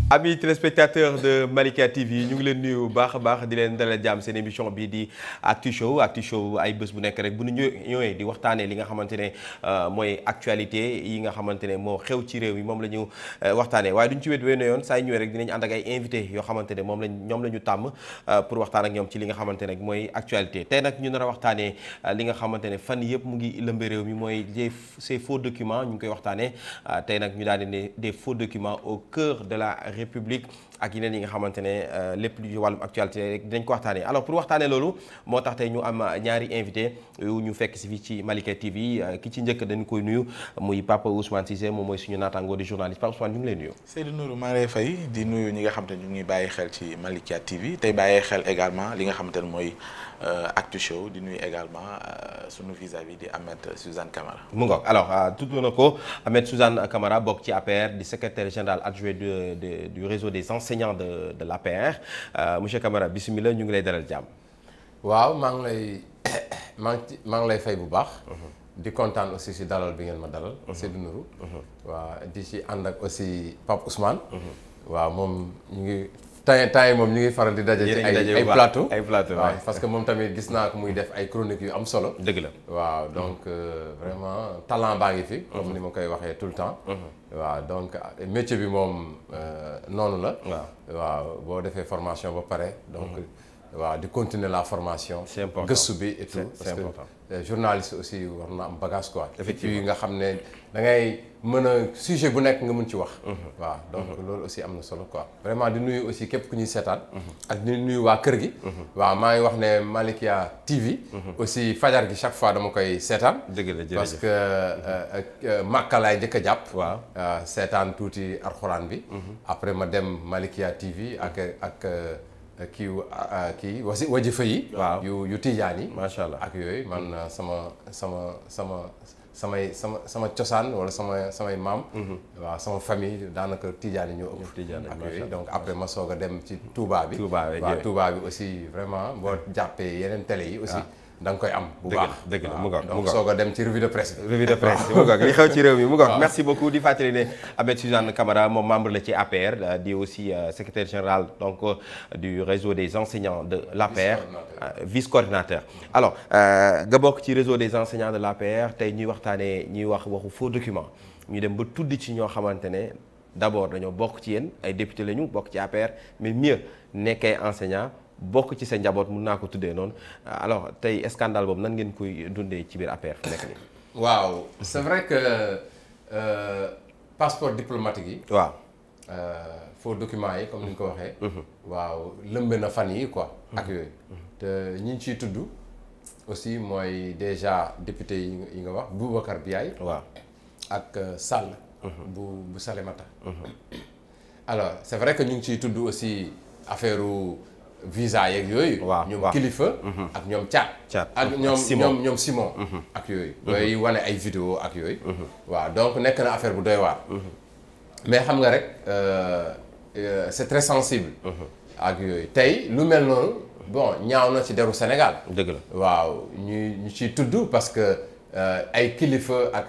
Amis téléspectateurs de Malika TV ñu ngi leen nuyu bu baax a baax di leen dalal jàmm seen émission bi di Actu Show ay bés bu nekk rek bu ñu ñëwee di waxtaanee li nga xamante ne mooy actualité yi nga xamante ne moo xew ci réew mi moom la ñu waxtaanee waaye duñ ci wet wenn yoon saa yu ñëwee rek dinañ ànd ak ay invité yoo xamante ne ñoom la ñu tàmm pour waxtaan ak ñoom ci li nga xamante ne mooy actualité tey nag ñu nar a waxtaanee li nga xamante ne fan yëpp mu ngi lëmbe réew mi mooy ces faux documents ñu ngi koy waxtaanee tey nag ñu daal di ne des faux documents au cœur de la République ak yeneen yi nga xamante ne lépp lu ci wàllum actualité rek dinañ ko waxtaanee alors pour waxtaanee loolu moo tax tey ñu am ñaari invité yu ñu fekk si fii ci Malika TV ki ci njëkk dañu koy nuyu muy Papa Ousmane Cissé moom mooy suñu naataangoo di journaliste Papa Ousmane ñu ngi lay nuyu. Seydou Nourou maa ngi lay fay di nuyu ñi nga xamante ne ñu ngi bàyyi xel ci Malika TV tey bàyyi xel également li nga xamante ne mooy Actu Show di nuyu également sunu vis-à-vis di Ahmed Suzanne Camara. mu ngoog alors tudd na ko Ahmed Suzanne Camara bokk ci APR di secrétaire général adjoint du réseau des enseignants de l'APR monsieur Camara bismillah ñu ngi lay dalal jàmm. waaw maa ngi lay fay bu baax. di kontaan aussi si dalal bi ngeen ma dalal. Seydou Nourou. waaw di ci ànd ak aussi Pape Ousmane. waaw moom ñu ngi temps yi moom ñu ngi faral di daje ci ay plateau waaw parce que moom tamit gis naa ko muy def ay chroniques yu am solo. dëgg la waaw donc vraiment talent baa ngi fi. comme ni ma koy waxee tout le temps. waaw donc métier bi moom noonu la. waaw boo defee formation ba pare donc. waaw di continuer la formation. c'est important gëstu bi et tout c'est important. que journaliste aussi war na am bagage quoi. effectivement nga xam ne da ngay mën a sujet bu nekk nga mën ci wax. waaw donc loolu aussi am na solo quoi. vraiment di nuyu aussi képp ku ñuy seetaan. ak di nuyu waa kër gi. waaw maa ngi wax ne Malika TV. aussi fajar gi chaque fois dama koy seetaan. dëgg la jërëjëf parce que Makka laay njëkk a jàpp. waaw seetaan tuuti alxuraan bi. après ma dem Malika TV ak. kii wajifa yi. waaw yu tijaan yi. macha allah ak yooyu man sama cosaan wala samay maam. waaw sama famille daanaka tijaan yi ñoo ëpp. ak yooyu donc après ma soog a dem ci Touba bi. waaw Touba bi aussi vraiment boo jàppee yeneen télé yi aussi. da nga koy am bu baax dëgg la mu ngoog donc soog a dem ci revue de presse bi. revue de presse mu ngoog li xew ci réew mi mu ngoog merci beaucoup di fàttali ne Ahmed Suzanne Camara moom membre la ci APR di aussi secrétaire général donc du réseau des enseignants de l'APR vice coordinateur alors nga bokk ci réseau des enseignants de l'APR tey ñuy waxu faux document ñu dem ba tudd ci ñoo xamante ne d'abord dañoo bokk ci yéen ay député lañu bokk ci APR mais mieux nekkee enseignant bokk ci sa njaboot mun naa ko tuddee noonu alors tey scandale boobu nan ngeen koy dundee ci biir APR fu nekk nii. waaw c'est vrai que passeport diplomatique yi. waaw. faux documents yi comme ni ñu ko waxee. waaw lëmbe na fan yi quoi. ak yooyu. te ñi ñu ciy tudd aussi mooy déjà député yi nga wax Boubacar Biaye. waaw ak Sall. bu Salémata. alors c'est vrai que ñu ngi ciy tudd aussi affaire visa yeeg yooyu. ñoom kilifa. ak ñoom Thiat. ak ñoom Simon. ak yooyu. yooyu wane ay vidéo ak yooyu. waaw donc nekk na affaire bu doy waar. mais xam nga rek c'est très sensible. ak yooyu tey lu mel noonu bon ñaaw na ci deru Sénégal. dëgg la waaw ñu ciy tudd parce que ay kilifa ak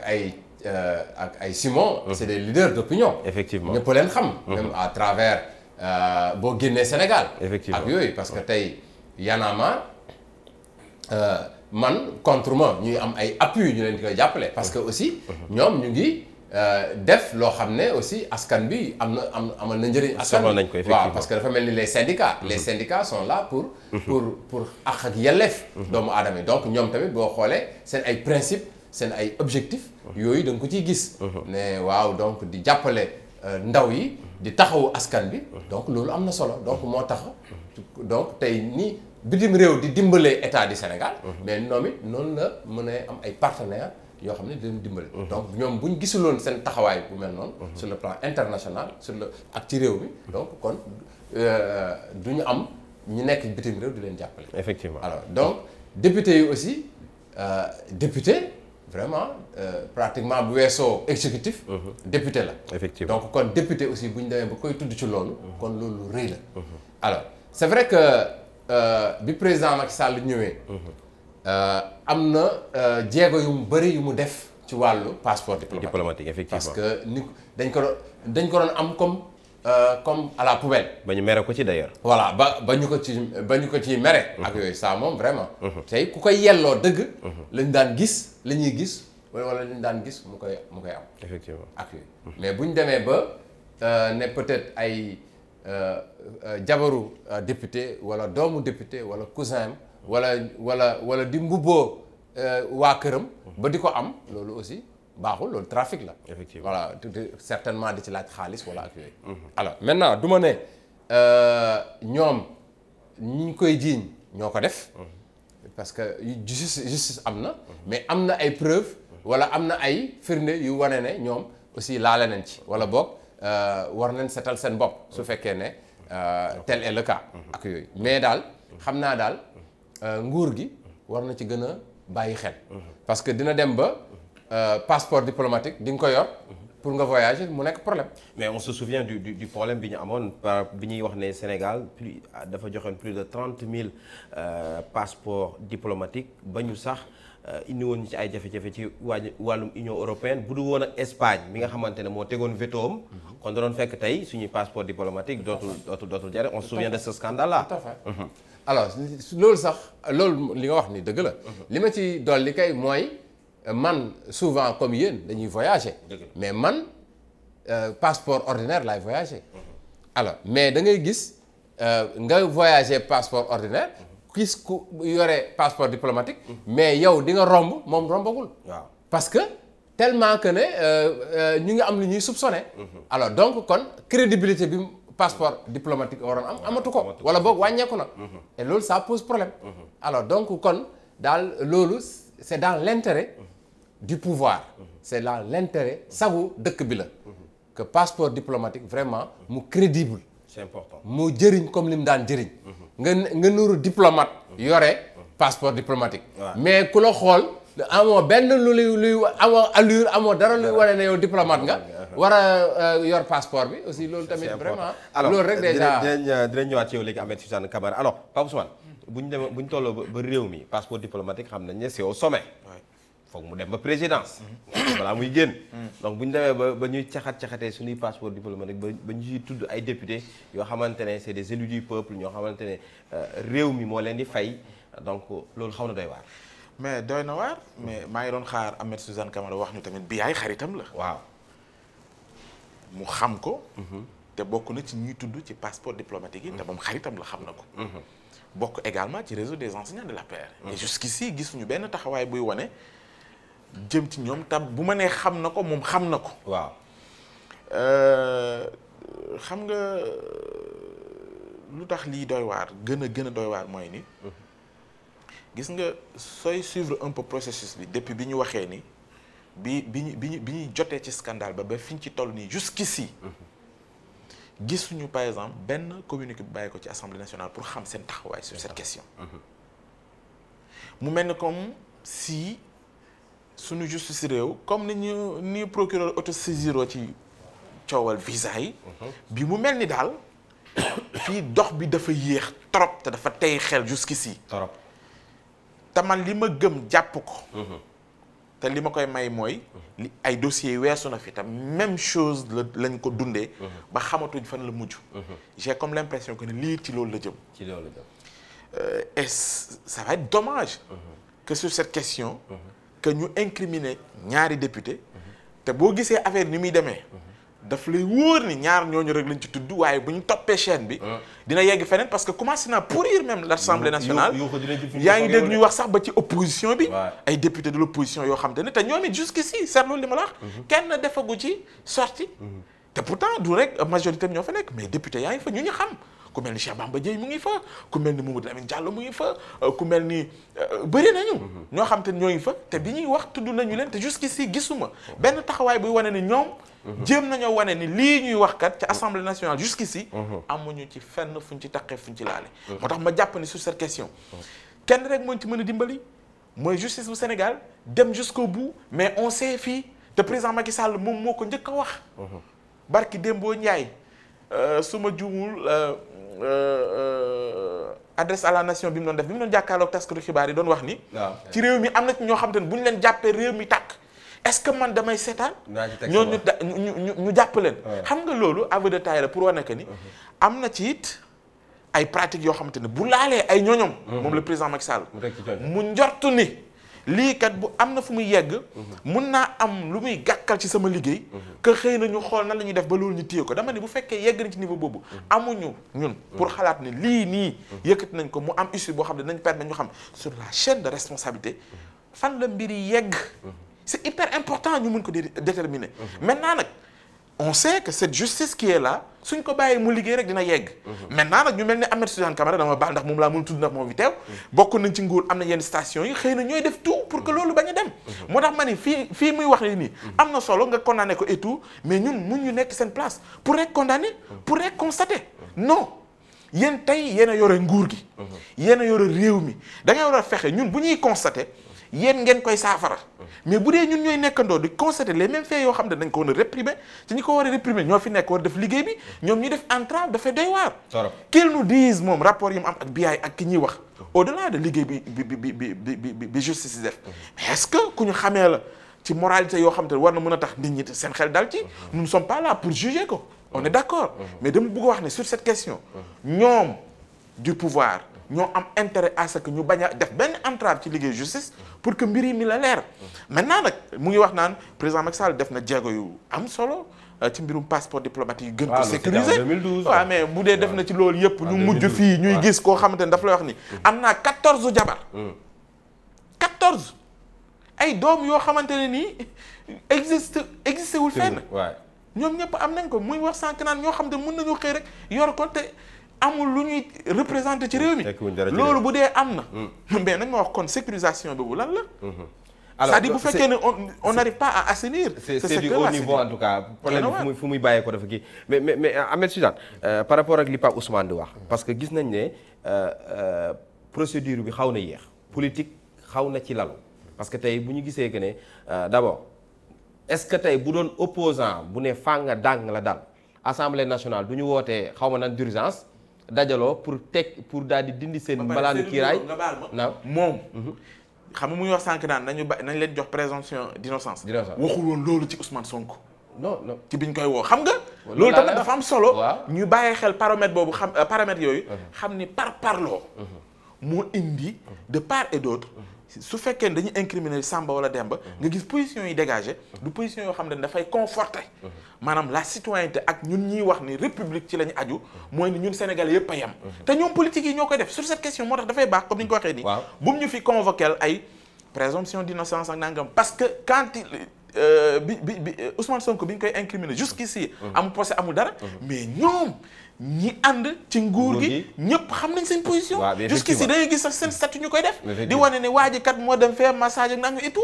ay Simon. c'est des leaders d'opinion. effectivement ñëpp leen xam. même à travers. boo génnee Sénégal. effectivement ak yooyu parce que tey Y'en a marre man contre ma ñuy am ay appui ñu leen di koy jàppale. parce que aussi ñoom ñu ngi def loo xam ne aussi askan bi amal na njëriñ. askan bi nañ ko effectivement waaw parce que dafa mel ni les syndicats. les syndicats sont là pour àq ak yelleef. doomu aadama yi donc ñoom tamit boo xoolee seen ay principes seen ay objectifs. yooyu da nga ko ciy gis. ne waaw donc di jàppale ndaw yi. di taxawu askan bi donc loolu am na solo donc moo tax donc tey ni bitim réew di dimbalee état du Sénégal mais ñoom it noonu la mën a am ay partenaires yoo xam ne di leen dimbale donc ñoom bu ñu gisuloon seen taxawaay bu mel noonu sur le plan international ak ci réew mi donc kon du ñu am ñu nekk bitim réew di leen jàppale effectivement alors donc député yi aussi député vraiment pratiquement bu weesoo exécutif. député la. effectivement donc kon député aussi bu ñu demee ba koy tudd ci loolu. kon loolu rëy la. alors c'est vrai que bi président Macky Sall ñëwee. am na jéego yu mu bëri yu mu def ci wàllu passeport diplomatique effectivement parce que ni dañ ko doon am comme comme à la poubelle. ba ñu mere ko ci d'ailleurs. voilà ba ñu ko ci mere. ak yooyu ça moom vraiment. tey ku koy yelloo dëgg. lañ daan gis la ñuy gis wala lañ daan gis mu koy am. effectivement ak yooyu mais bu ñu demee ba ne peut-être ay jabaru député wala doomu député wala cousin wala di mbubboo waa këram. ba di ko am loolu aussi. baaxul loolu trafic la. effectivement voilà certainement di ci laaj xaalis wala ak yooyu. alors maintenant du ma ne ñoom ñi koy jiiñ ñoo ko def. parce que justice am na. mais am na ay preuves wala am na ay firnde yu wane ne ñoom aussi laale nañ ci. wala boog war nañ setal seen bopp. su fekkee ne tel est le cas. ak yooyu mais daal xam naa daal nguur gi war na ci gën a bàyyi xel. parce que dina dem ba. Passeport diplomatique di nga ko yor pour nga voyager mu nekk problème. mais on se souvient du problème bi ñu amoon bi ñuy wax ne Sénégal dafa joxoon plus de 30 000 passeports diplomatiques ba ñu sax indi woon ci ay jafe-jafe ci wàllum Union européenne bu du woon ak Espagne mi nga xamante ne moo tegoon veto am kon da doon fekk tey suñuy passeport diplomatique dootul jare on se souvient de ce scandale là. tout à fait. alors loolu sax loolu li nga wax ni dëgg la. li ma ci dolli kay mooy. man souvent comme yéen dañuy voyager mais man passeport ordinaire laay voyager alors mais da ngay gis nga voyager passeport ordinaire gis ku yore passeport diplomatique mais yow di nga romb moom rombagul waaw parce que tellement que ne ñu ngi am lu ñuy soupçonné alors donc kon crédibilité bi passeport diplomatique waroon am amatu ko wala boog wàññeeku na et loolu ça pose problème alors donc kon daal loolu c'est dans l'intérêt du pouvoir c'est là l'intérêt sagu dëkk bi la que passeport diplomatique vraiment mu crédible c'est important mu jëriñ comme li mu daan jëriñ nga nuru diplomate yore passeport diplomatique mais ku la xool amoo benn luy amoo allure amoo dara luy wane ne yow diplomate nga war a yor passeport bi aussi loolu tamit vraiment loolu rek déjà dinañ ñëwaat ci yow léegi Ahmed Suzanne Camara alors Pape Ousmane bu ñu tolloo ba réew mi passeport diplomatique xam nañ ne c'est au sommet foog mu dem ba présidence. voilà muy génn. donc bu ñu demee ba ñuy caxatee suñuy passeport diplomatique ba ñu ciy tudd ay députés yoo xamante ne c'est des élus du peuple ñoo xamante ne réew mi moo leen di fay donc loolu xaw na doy waar. mais doy na waar. mais maa ngi doon xaar Ahmed Suzanne Camara wax ñu tamit bi ay xaritam la. waaw. mu xam ko. te bokk na ci ñuy tudd ci passeport diplomatique yi. te moom xaritam la xam na ko. bokk également ci réseau des enseignants de l'APR. et jusqu'ici gisuñu benn taxawaay buy wane. jëm ci ñoom tam bu ma nee xam na ko moom xam na ko. waaw. xam nga lu tax lii doy waar gën a doy waar mooy ni. gis nga sooy suivre un peu processus bi depuis bi ñu waxee ni bi ñuy jotee ci scandale ba fi ñu ci toll nii jusqu'ici. gisuñu par exemple benn communiqué bu bàyyi ko ci Assemblée nationale pour xam seen taxawaay sur cette question. mu mel ni comme si. suñu justice réew comme ni procureur autosaisiroo ci coowal visa yi bi mu mel ni daal fii dox bi dafa yéex trop te dafa tey xel jusqu'ici trop te man li ma gëm jàpp ko te li ma koy may mooy li ay dossiers weesu na fi te même chose lañ ko dundee ba xamatuñ fan la mujj j'ai comme l'impression que ne lii ci loolu la jëm et ça va être dommage que sur cette question que ñu incriminer ñaari député te boo gisee affaire ni muy demee daf lay wóor ni ñaar ñooñu rek lañ ci tudd waaye bu ñu toppee chaîne bi dina yegg feneen parce que commencé na pourrir même l'Assemblée nationale yaa ngi dégg ñuy wax sax ba ci opposition bi ay députés de l'opposition yoo xam te ne te ñoom it jusqu'ici seetlu li ma la wax kenn defagu ci sorti te pourtant du rek majorité bi ñoo fa nekk mais député yaa ngi fa ñu xam ku mel ni Cheikh Bamba Dièye mu ngi fa ku mel ni Mamadou Lamine Diallo mu ngi fa ku mel ni bëri nañu ñoo xam te ñoo ngi fa te bi ñuy wax tudd nañu leen te jusqu'ici gisuma benn taxawaay buy wane ni ñoom jéem nañoo wane ni lii ñuy wax kat ci Assemblée nationale jusqu'ici amuñu ci fenn fuñ ci taqee fuñ ci laale moo tax ma jàpp ni sur cette question kenn rek mooñ ci mën a dimbali mooy justice bu Sénégal dem jusqu'au bout mais on sait fii te président Macky Sall moom moo ko njëkk a wax barki Dembo Ndiaye su ma juumul adresse à la nation bi mu doon def bi mu doon jàkkaarloog taskatu xibaar yi doon wax ni ci réew mi am na ci ñoo xam te ne bu ñu leen jàppee réew mi tàkk est-ce que man damay seetaan ñooñu ñu jàpp leen xam nga loolu aveu de taille la pour wane que ni am na ci it ay pratiques yoo xamante ne bu laalee ay ñoñom moom le président Macky Sall mu njortu ni lii kat bu am na fu muy yegg mun naa am lu muy gàkkal ci sama liggéey que xëy na ñu xool nan la ñuy def ba loolu ñu téye ko dama ni bu fekkee yegg nañ ci niveau boobu amuñu ñun pour xalaat ni lii nii yëkkati nañ ko mu am issue boo xam ne dañ permettre ñu xam sur la chaîne de responsabilité fan la mbir yi yegg c'est hyper important ñu mun ko déterminer maintenant nag on sait que cette justice qui est là suñ ko bàyyee mu liggéey rek dina yegg maintenant nag ñu mel ni Ahmed Suzanne Camara dama baal ndax moom laa mën a tudd ndax moom fi teew bokk nañ ci nguur am na yenn station yi xëy na ñooy def tout pour que loolu bañ a dem moo tax ma ni fii muy wax nii am na solo nga condamné ko et tout mais ñun mun ñu nekk seen place pour rek condamner pour rek constater non yéen tey yéen a yore nguur gi yéen a yore réew mi da ngay war a fexe ñun bu ñuy constater yéen ngeen koy saafara mais bu dee ñun ñooy nekkandoo di constater les mêmes faits yoo xam ne dañ ko war a réprimer ci ñi ko war a réprimer ñoo fi nekk war def liggéey bi ñoom ñuy def entrave dafay doy waar. qu'ils nous disent moom rapport yi mu am ak BI ak ki ñuy wax au-delà de liggéey bi justice yi def mais est-ce que ku ñu xamee la ci moralité yoo xam te war na mën a tax nit ñi seen xel dal ci nous ne sommes pas là pour juger ko on est d'accord mais dama bëgg wax ne sur cette question ñoom du pouvoir ñoo am intérêt à ce que ñu bañ a def benn entrave ci liggéey justice pour que mbir yi mi la leer maintenant nag mu ngi wax naan président Macky Sall def na jéego yu am solo ci mbirum passeport diplomatique yu gën ko sécuriser waaw mais bu dee def na ci loolu yëpp ñu mujj fii ñuy gis koo xamante ne daf lay wax ni am naa 14 jabar 14 ay doom yoo xamante ne nii existé wul fenn ñoom ñëpp am nañ ko muy wax sànq naan ñoo xam ne mën nañu xëy rek yor ko te amul lu ñuy représenté ci réew mi loolu bu dee am na mais nañ ma wax kon sécurisation boobu lan la c'est-à-dire bu fekkee ne on n'arrive pas à assainir c'est du haut niveau en tout cas problème bi fu muy bàyyee ko dafa kii mais Ahmed Suzanne par rapport ak li Pape Ousmane di wax parce que gis nañ ne procédure bi xaw na yéex politique xaw na ci lalu parce que tey bu ñu gisee que ne d'abord est-ce que tey bu doon opposant bu ne fànga dàng la dal Assemblée nationale du ñu wootee xaw ma nan d'urgence dajaloo pour daal di dindi seen mbalaanu kiiraay na moom xam nga muy wax sànq naan nañ leen jox présomption d'innocence waxul woon loolu ci Ousmane Sonko non ci biñ koy woo xam nga loolu tamit dafa am solo ñu bàyyi xel paramètre boobu xam paramètres yooyu xam ni parloo moo indi de part et d'autre su fekkee ne dañuy incriminer Samba wala Demba nga gis position yi dégagé du position yoo xam ne dafay conforter maanaam la citoyenneté ak ñun ñuy wax ni république ci la ñu aju mooy ni ñun Sénégalais yëpp a yem te ñoom politique yi ñoo koy def sur cette question moo tax dafay baax comme ni ñu ko waxee nii bu mu ñu fi convoquer ay présomption d'innocence ak nangam parce que quand bi Ousmane Sonko bi ñu koy incriminer jusqu'ici amul procès amul dara mais ñoom ñi ànd ci nguur gi ñëpp xam nañ seen position jusqu'ici da ngay gis sax seen statut ñu koy def di wane ne waa ji kat moo dem faire massage ak nanga et tout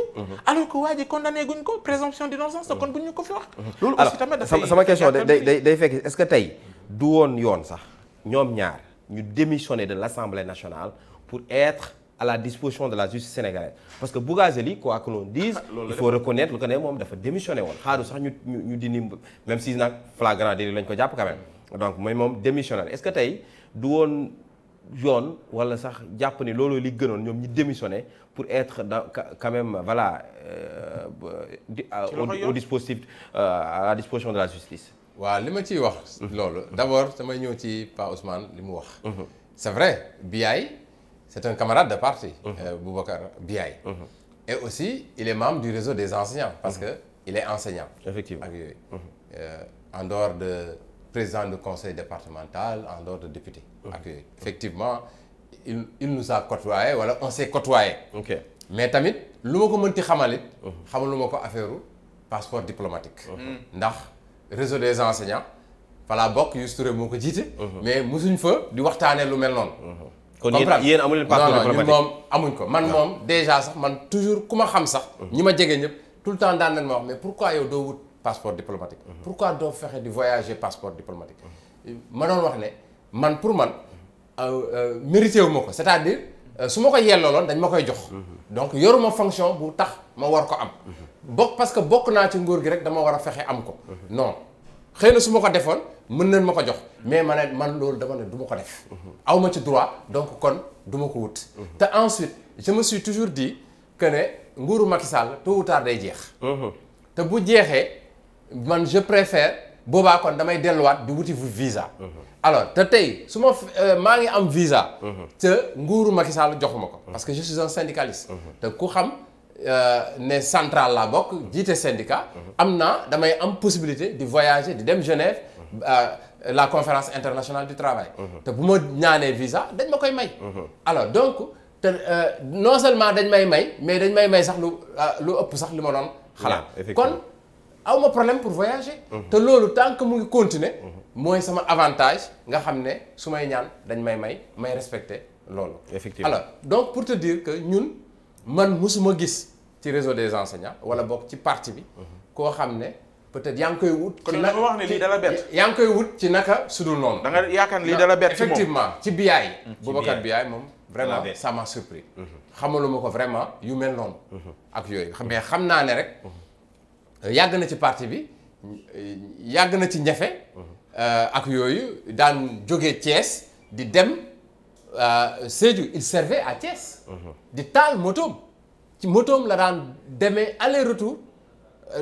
alors que waa ji condamné guñ ko présomption d'innocence te kon buñ ñu ko fi wax loolu aussi tamit dafay sama question day fekk est-ce que tey du woon yoon sax ñoom ñaar ñu démissionner de l'Assemblée nationale pour être à la disposition de la justice sénégalaise parce que Bougazeli quoi que l'on dise il faut reconnaître lu ko ne moom dafa démissionné woon xaaru sax ñu dindi même si nag flagrant délit lañ ko jàpp quand même donc mooy moom démissionnaire est-ce que tey du woon yoon wala sax jàpp ni loolu li gënoon ñoom ñi démissionner pour être dans quand même voilà au dispositif à la disposition de la justice. waaw li ma ciy wax. loolu d'abord damay ñëw ci Pa Ousmane li mu wax. c'est vrai BI c'est un camarade de parti. Boubacar BI. Et aussi il est membre du réseau des enseignants parce que il est enseignant. Effectivement ak yooyu. En dehors de président du conseil départemental en dehors de député. ak yooyu effectivement il nous a côtoyé wala on s'est côtoyé. ok mais tamit lu ma ko mënti xamalit xamal lu ma ko affaire passeport diplomatique. ndax réseau des enseignants fala bokk Youssou Touré moo ko jiite. mais mosuñ fa di waxtaanee lu mel noonu. kon yéen amu leen passeport diplomatique non moom amuñ ko man moom déjà sax man toujours ku ma xam sax. ñi ma jege ñëpp tout le temps daan nañ ma wax mais pourquoi yow doo wut passeport diplomatique. pourquoi doo fexe di voyager passeport diplomatique. ma doon wax ne man pour man mérité wu ma ko c'est-à-dire su ma ko yellooloon dañ ma koy jox. donc yoruma fonction bu tax ma war ko am. parce que bokk naa ci nguur gi rek dama war a fexe am ko. non xëy na su ma ko defoon mën nañ ma ko jox mais man loolu dama ne du ma ko def. aw ma ci droit donc kon du ma ko wut. te ensuite je me suis toujours dit que ne nguuru Macky Sall tôt ou tard day jeex. te bu jeexee man je préfère boobaa kon damay delluwaat di wuti visa. alors te tey su ma maa ngi am visa. te nguuru Macky Sall joxuma ko. parce que je suis un syndicaliste. te ku xam ne central laa bokk jiite syndicat. damay am possibilité di voyager di dem Genève. la conférence internationale du travail. te bu ma ñaanee visa dañ ma koy may. alors donc te non seulement dañ may mais dañ may sax lu ëpp sax li ma doon xalaat. kon aw ma problème pour voyager. te loolu tant que mu ngi continuer. mooy sama avantage nga xam ne su may ñaan dañ may respecter loolu. effectivement alors donc pour te dire que ñun man musuma gis ci réseau des enseignants wala bokk ci parti bi. koo xam ne. peut-être yaa ngi koy wut. kon da nga wax ne lii dala bett. yaa ngi koy wut ci naka sudul noonu. da nga yaakaar lii dala bett ci moom effectivement ci biyaay. Boubacar Biaye moom vraiment ça m'a surpris. xamaluma ko vraiment yu mel noonu. ak yooyu mais xam naa ne rek yàgg na ci parti bi yàgg na ci ñafe. ak yooyu daan jógee Thiès di dem Sédhiou il servait à Thiès. di taal motoom ci motoom la daan demee aller retour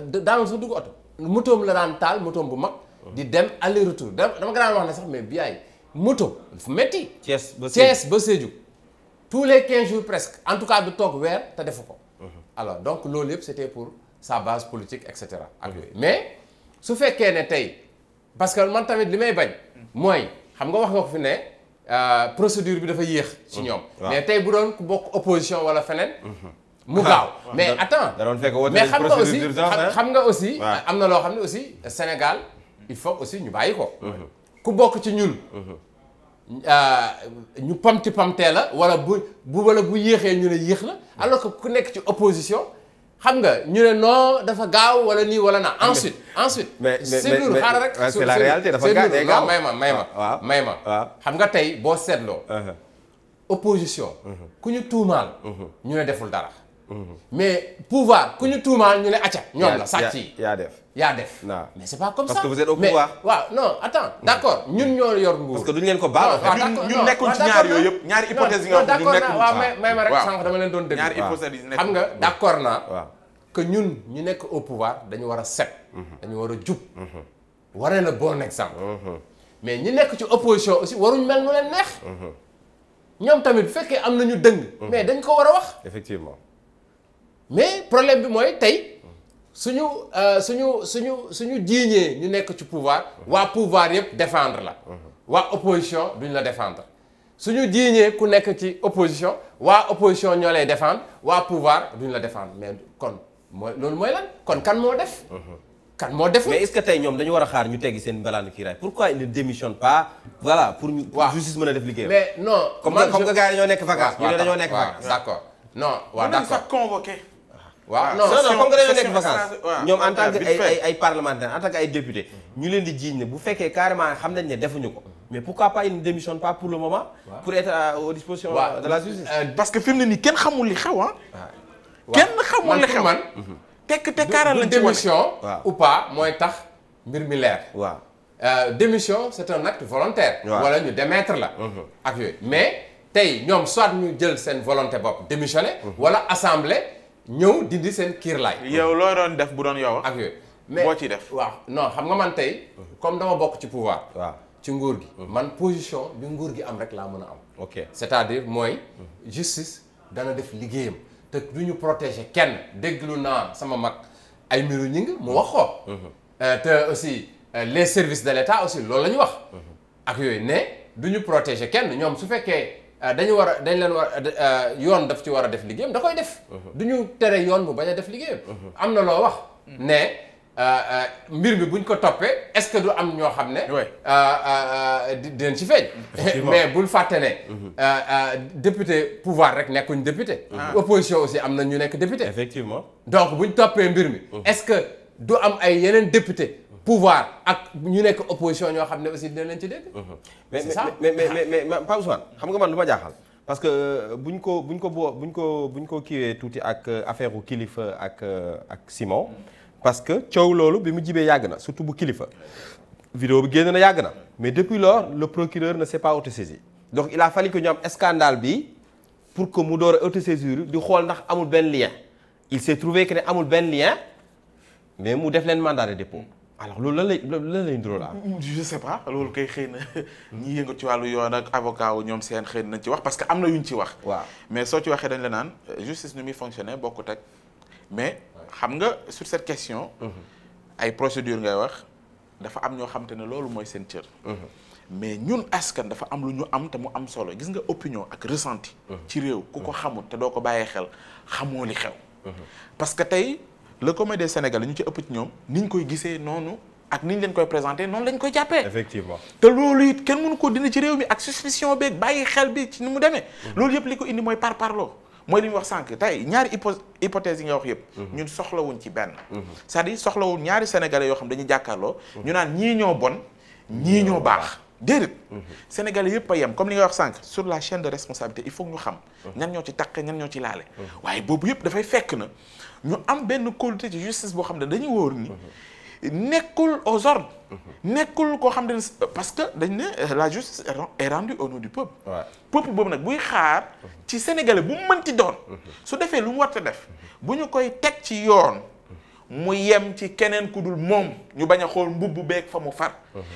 daanoon sax dugg oto. motoom la daan taal motoom bu mag. di dem aller retour dama ko daan wax ne sax mais Biaye moto dafa métti. Thiès ba Sédhiou tous les 15 jours presque en tout cas du toog weer te defu ko. alors donc loolu yëpp c'était pour sa base politique et cetera ak yooyu mais su fekkee ne tey parce que man tamit li may bañ. mooy xam nga wax nga ko fi ne procédure bi dafa yéex. ci ñoom mais tey bu doon ku bokk opposition wala feneen. mu gaaw mais attends mais xam nga aussi am na loo xam ne aussi Sénégal il faut aussi ñu bàyyi ko. ku bokk ci ñun. ñu pamtee la wala bu yéexee ñu ne yéex la alors que ku nekk ci opposition xam nga ñu ne non dafa gaaw wala nii wala naa ensuite. mais Seydou xaaral rek c'est la réalité dafa gaaw may ma xam nga tey boo seetloo. opposition. ku ñu tuumaal. ñu ne deful dara. mais pouvoir ku ñu tuumaal ñu ne acca ñoom la sàcc yi yaa def mais c'est pas comme ça parce que vous êtes au pouvoir waaw non attends d'accord ñun ñoo yor nguur parce que duñu leen ko baal ñun nekkul ci ñaar yooyu yëpp ñaari hypothèse yi nga wax ñu nekkul waaw may ma rek sànq dama leen doon dégg ñaari hypothèse yi xam nga d'accord naa que ñun ñu nekk au pouvoir dañu war a set dañu war a jub waree le bon exemple mais ñi nekk ci opposition aussi waruñ mel nu leen neex ñoom tamit bu fekkee am nañu dëng mais dañ ko war a wax effectivement mais problème bi mooy tey suñu jiiñee ñu nekk ci pouvoir waa pouvoir yëpp défendre la waa opposition duñ la défendre suñu jiiñee ku nekk ci opposition waa opposition ñoo lay défendre waa pouvoir duñ la défendre mais kon loolu mooy lan kon kan moo def mais est-ce que tey ñoom dañu war a xaar ñu teggi seen mbalaanu kiiraay pourquoi ils ne démissionnent pas voilà pour justice mën a def liggéeyam mais non comme que gars yi dañoo nekk vacances ñu ne dañoo nekk vacances d'accord non waaw d'accord convoqué waaw non comme que dañoo nekk vacances ñoom en tant que ay parlementaires en tant que ay députés ñu leen di jiiñ ne bu fekkee carrément xam nañ ne defuñu ko mais pourquoi pas ils ne démissionnent pas pour le moment pour être aux dispositions de la justice parce que fi mu ne nii kenn xamul li xew kenn xamul li xew man tekk tekkaaral lañ ci démission ou pas mooy tax mbir mi leer waaw démission c'est un acte volontaire wala ñu démettre la ak yooyu mais tey ñoom soit ñu jël seen volonté bopp démissionner wala assemblée ñëw dindi seen kiirlaay yow loo doon def bu doon yow ak yooyu mais boo ciy def waaw non xam nga man tey comme dama bokk ci pouvoir waaw ci nguur gi man position bi nguur gi am rek laa mën a am ok c'est-à-dire mooy justice dana def liggéeyam te du ñu protéger kenn déglu naa sama mag ay mbiru ñing mu wax ko te aussi les services de l'État aussi loolu la ñu wax ak yooyu ne du ñu protéger kenn ñoom su fekkee dañ leen war yoon daf ci war a def liggéeyam da koy def du ñu tere yoon bu bañ a def liggéeyam am na loo wax ne mbir mi buñ ko toppee est-ce que du am ñoo xam ne dinañ ci feeñ mais bul fàtte ne député pouvoir rek nekkuñ député opposition aussi am na ñu nekk député effectivement donc buñ toppee mbir mi est-ce que du am ay yeneen député pouvoir ak ñu nekk opposition ñoo xam ne aussi dina leen ci dégg mais Pape Ousmane xam nga man lu ma jaaxal parce que buñ ko kiiwee tuuti ak affaire u Kilifeu ak Simon parce que coow loolu bi mu jibee yàgg na surtout bu Kilifeu vidéo bi génn na yàgg na mais depuis lors le procureur ne s'est pas autosaisi donc il a fallu que ñu am scandale bi pour que mu door a autosaisir di xool ndax amul benn lien il s'est trouvé que ne amul benn lien mais mu def leen mandat de dépôt alors loolu lan lay nduroo la je sais pas loolu kay xëy na ñi yëngu ci wàllu yoon ak avocat wu ñoom seen xëy nañ ci wax parce que am na yuñ ci wax. waaw mais soo ci waxee dañ la naan justice ni muy fonctionner bokkut ak mais xam nga sur cette question. ay procédure ngay wax dafa am ñoo xam te ne loolu mooy seen cër. mais ñun askan dafa am lu ñu am te mu am solo gis nga opinion ak ressenti. ci réew ku ko xamul te doo ko bàyyee xel xamoo li xew. parce que tey le commun des Sénégalais ñu ci ëpp ci ñoom niñ koy gisee noonu ak niñ leen koy présenté noonu lañ koy jàppee. effectivement te loolu it kenn mënu ko dindi ci réew mi ak suspicion beeg bàyyi xel bi ci ni mu demee. loolu yëpp li ko indi mooy parparloo mooy li ñu wax sànq tey ñaari hypothèse yi nga wax yëpp. ñun soxlawuñ ci benn. c'est-à-dire soxlawuñ ñaari sénégalais yoo xam dañuy jàkkaarloo. ñu naan ñii ñoo bon ñii ñoo baax. déedéet sénégalais yëpp a yem comme li nga wax sànq sur la chaîne de responsabilité il faut ñu xam. ñan ñoo ci taqe ñan ñoo ci laale. waaye boobu yëpp dafay fekk na ñu am benn qualité ci justice boo xam ne dañuy wóor ni. nekkul aux ordres. nekkul koo xam ne parce que dañ ne la justice est rendue au nom du peuple. peuple boobu nag buy xaar ci sénégalais bu mu mënti doon. su defee lu mu war a def bu ñu koy teg ci yoon mu yem ci keneen ku dul moom ñu bañ a xool mbubb beeg fa mu far.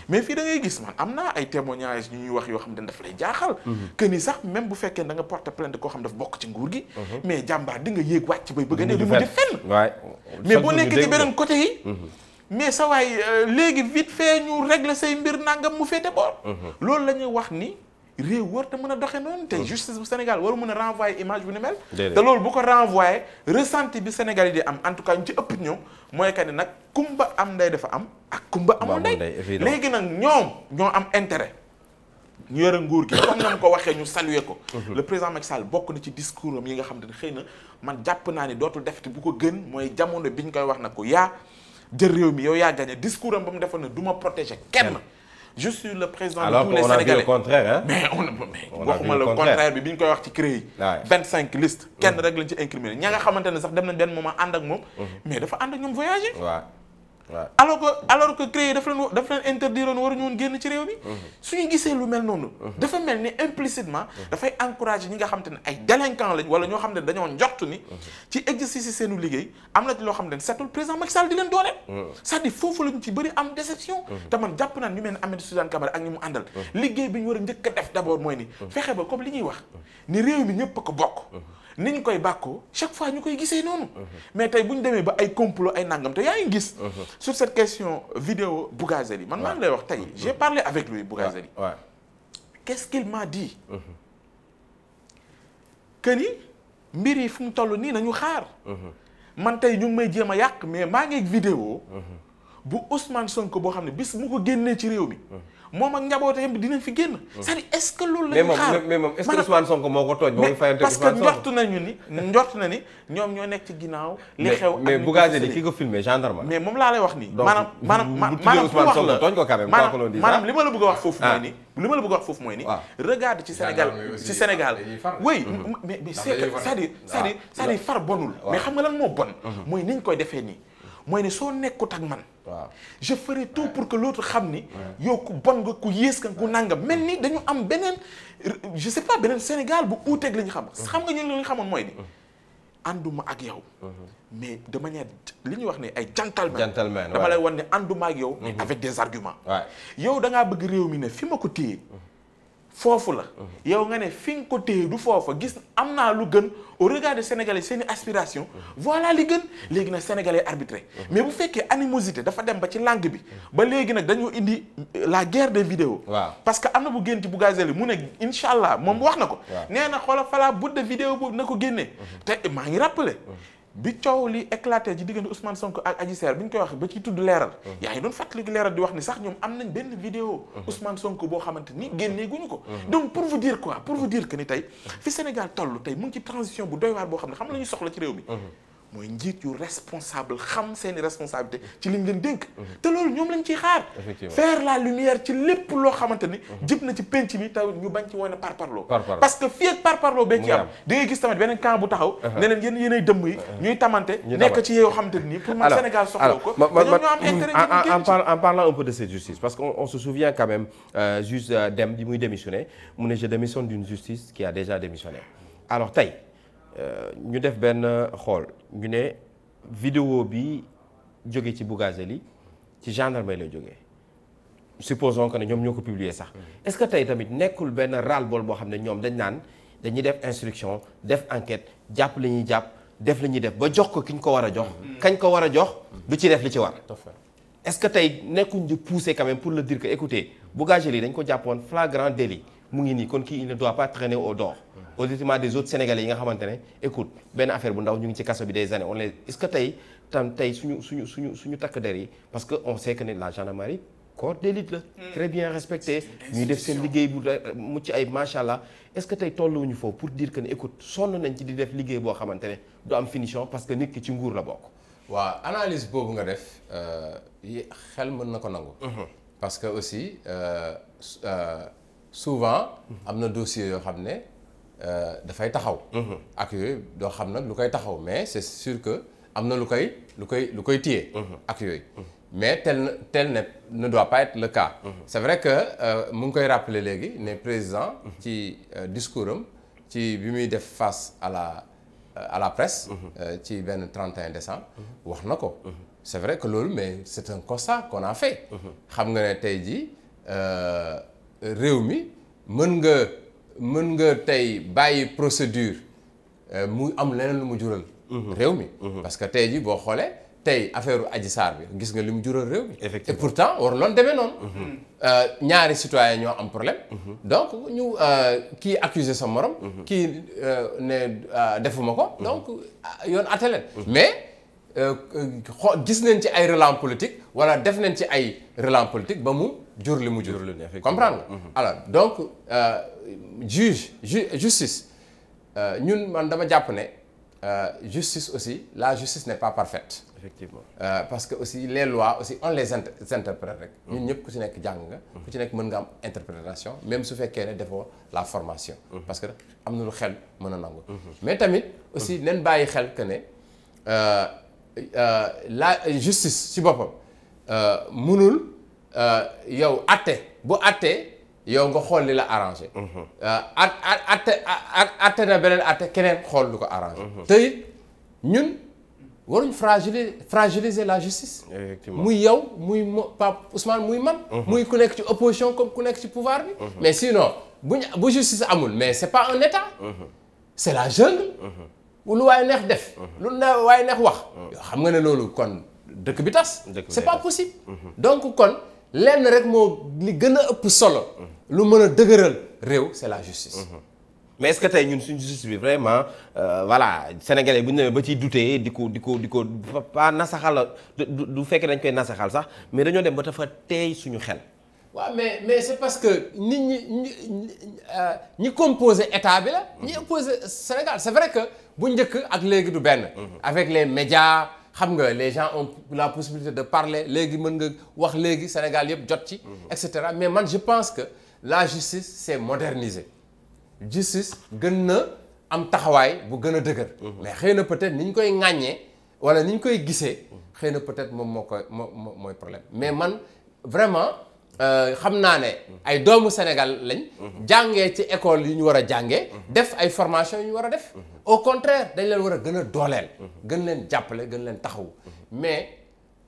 mais fii da ngay gis man am naa ay témoignages ñu ñuy wax yoo xam ne daf lay jaaxal. que ni sax même bu fekkee da nga porter plainte koo xam daf bokk ci nguur gi. mais jàmbaar di nga yéeg wàcc bay bëgg a ne du mujj fenn. mais boo nekkee ci beneen côté yi. mais sa waay léegi vite fait ñu régler say mbir nangam mu féete boor. loolu la ñuy wax ni réew war te mën a doxee noonu. te justice bu Sénégal waru mën a renvoyer image bu ni mel. te loolu bu ko renvoyer ressenti bi Sénégal yi di am en tout cas ñu ci ëpp ñoom mooy que ni nag kumba am ndey dafa am ak kumba amul ndey. léegi nag ñoo am intérêt. ñu yore nguur gi comme na ko waxee ñu saluer ko. le président Macky Sall bokk na ci discours am yi nga xam ne xëy na man jàpp naa ni dootul defati bu ko gën mooy jamono bi ñu koy wax na ko yaa. jël réew mi yow yaa gagné discours am ba mu defoon ne du ma protéger kenn. je suis le président de tous les Sénégalais. Alors qu'on a vu le contraire hein. mais waxuma le contraire bi ñu koy wax ci CREI yi. 25 listes. kenn rek lañ ci incriminé ña nga xamante ne sax dem nañ benn moment ànd ak moom. mais dafa ànd ak ñoom voyager. waaw. alors que CREI daf leen interdire woon waruñu woon génn ci réew mi. suñu gisee lu mel noonu. dafa mel ni implicitement dafay encourager ñi nga xam te ne ay délinquants lañ wala ñoo xam ne dañoo njort ni. ci exercice seenu liggéey am na ci loo xam ne setul président Macky Sall di leen dooleel. c'est-à-dire foofu lañu ci bëri am déception. te man jàpp naa ñu mel ne Ahmed Suzanne Camara ak ñi mu àndal. liggéey bi ñu war a njëkk a def d'abord mooy ni. fexe ba comme li ñuy wax ni réew mi ñëpp a ko bokk. ni ñu koy bàkkoo chaque fois ñu koy gisee noonu. mais tey bu ñu demee ba ay complot ay nangam te yaa ngi gis. sur cette question vidéo Bougazelli man maa ngi lay wax tey j'ai parlé avec lui Bougazelli. qu'est-ce qu'il m'a dit. que ni mbir yi fu mu toll nii nañu xaar. man tey ñu ngi may jéem a yàq mais maa ngi vidéo bu Ousmane Sonko boo xam ne bis mu ko génnee ci réew mi. moom ak njabootam bi dinañ fi génn. c'est-à-dire est-ce que loolu la ñu xaar mais moom est-ce que Ousmane Sonko moo ko tooj ba mu fayante parce que njort na ni ñoom ñoo nekk ci ginnaaw. li xew mais Bougazelli ki ko filmé gendarme. mais moom laa lay wax nii. maanaam Ousmane Sonko tooñ ko quand même maanaam li ma la bëgg a wax foofu mooy ni. regarde ci Sénégal oui mais c'est-à-dire far bonul. mais xam nga lan moo bon. mooy niñ koy defee nii. mooy ne soo nekkut ak man. je ferai tout pour que l'autre xam ni. yow ku bon nga ku yées nga ku nangam mel ni dañu am beneen je sais pas beneen Sénégal bu uuteeg la ñu xam. xam nga ñun li ñu xamoon mooy ni. ànduma ak yow. mais de manière li ñuy wax ne ay gentleman dama lay wan ne ànduma ak yow. mais avec des arguments. yow da ngaa bëgg réew mi ne fi ma ko téye. foofu la. yow nga ne fi nga ko téye du foofa gis am naa lu gën au regard des Sénégalais seeni aspiration voilà li gën léegi nag Sénégalais arbitré. mais bu fekkee animosité dafa dem ba ci langue bi. ba léegi nag dañoo indi la guerre des vidéos. parce que am na bu génn ci Bougazelli mu ne incha allah moom wax na ko. nee na xoolal falaa bout de vidéo boobu na ko génnee. te maa ngi rappelé. bi coow li éclaté ci diggante Ousmane Sonko ak Adji Sarr bi ñu koy wax ba ci tudd leeral. yaa ngi doon fàttali leeral di wax ni sax ñoom am nañ benn vidéo Ousmane Sonko boo xamante ni génnee guñu ko. donc pour vous dire quoi pour vous dire que ni tey fi Sénégal toll tey mu ngi ci transition bu doy waar boo xam ne xam la ñuy soxla ci réew mi. mooy njiit yu responsable xam seeni responsabilité ci liñ leen dénk. te loolu ñoom lañ ciy xaar. faire la lumière ci lépp loo xamante ni. jib na ci penc mi taw ñu bañ ci wane parparloo. parce que fii ak parparloo bee ci am. da ngay gis tamit beneen camp bu taxaw. ne leen yéenay dëmm yi. ñuy tamante nekk ci yoo xamante ni pour man Sénégal soxla ko. ñoom ñoo am intérêt en parlant un peu de cette justice parce qu'on se souvient quand même juste bi muy démissionné mu ne je démissionne d'une justice qui a déjà démissionné alors tey. ñu def benn xool ñu ne vidéo bi jóge ci Bougazelli ci gendarmerie lay jógee supposons que ne ñoom ñoo ko publier sax est-ce que tey tamit nekkul benn ras-le-bol boo xam ne ñoom dañ naan dañuy def instruction def enquête jàpp la ñuy jàpp def la ñuy def ba jox ko ki ñu ko war a jox kañ ko war a jox du ci def li ci war est-ce que tey nekkuñ di pousser quand même pour le dire que écoutez Bougazelli dañ ko jàppoon flagrant délit mu ngi nii kon kii il ne doit pas traîner au dehors au détriment des autres Sénégalais yi nga xamante ne écoute benn affaire bu ndaw ñu ngi ci kaso bi des années on les est-ce que tey suñu takk der yi parce que on sait que ne la gendarmerie corps d'élite la très bien respecté ñuy def seen liggéey bu mucc ay macha allah est-ce que tey tolluwuñu foofu pour dire que ne écoute sonn nañ ci di def liggéey boo xamante ne du am finition parce que nit ki ci nguur la bokk. waaw analyse boobu nga def xel mën na ko nangu. parce que aussi souvent am na dossier yoo xam ne dafay taxaw. ak yooyu doo xam nag lu koy taxaw mais c'est sûr que am na lu koy téye. ak yooyu. mais tel ne doit pas être le cas. C'est vrai que mu ngi koy rappeler léegi ne président ci discours am ci bi muy def face à la presse. ci benn 31 décembre. wax na ko. C'est vrai que loolu mais c'est un constat qu'on a fait. xam nga ne tey jii réew mi mën nga tey bàyyi procédure mu am leneen lu mu jural. réew mi. parce que tey jii boo xoolee. tey affaire Adji Sarr bi gis nga li mu jural réew mi. et pourtant war loon demee noonu. ñaari citoyen ñoo am problème. donc ñu kii accuser sa morom. kii ne defuma ko. donc yoon atte leen. mais gis nañ ci ay relents politique wala def nañ ci ay relents politique ba mu jur li mu jur. comprendre nga. alors donc justice ñun man dama jàpp ne justice aussi la justice n'est pas parfaite. Effectivement. Parce que aussi les lois aussi on les interprète rek. ñun ñëpp ku ci nekk jàng nga. ku ci nekk mën nga am interprétation même su fekkee ne defoo la formation. parce que am na lu xel mën a nangu. mais tamit aussi nañ bàyyi xel que ne la justice ci boppam mënul yow bu àttee yow nga xool li la arrangé. àtte na beneen àtte keneen xool lu ko arrangé. te it ñun. waruñ fragiliser la justice. Effectivement. muy yow muy Pape Ousmane muy man. muy ku nekk ci opposition comme ku nekk ci pouvoir bi. mais sinon bu justice amul mais c'est pas un état. c'est la jungle. lu waay neex def. lu waay neex wax. xam nga ne loolu kon dëkk bi tas. c'est pas possible. donc kon lenn rek moo li gën a ëpp solo. lu mën a dëgëral réew c'est la justice. mais est-ce que tey ñun suñu justice bi vraiment voilà sénégalais bu ñu demee ba ciy douter di ko pas nasaxal du fekkee dañ koy nasaxal sax mais dañoo dem ba dafa teey suñu xel. waaw mais c'est parce que ñi composé état bi la. ñi opposé Sénégal c'est vrai que bu njëkk ak léegi du benn. avec les médias xam nga les gens ont la possibilité de parler léegi mën nga wax léegi Sénégal yëpp jot ci. et cetera mais man je pense que la justice s'est modernisée. justice gën na am taxawaay bu gën a dëgër. mais xëy na peut-être ni ñu koy ŋàññee wala ni ñu koy gisee xëy na peut-être moom mooy problème mais man vraiment xam naa ne ay doomu Sénégal lañ. jàngee ci école yi ñu war a jàngee. def ay formation yu ñu war a def. au contraire dañ leen war a gën a dooleel. gën leen jàppale gën leen taxawu. mais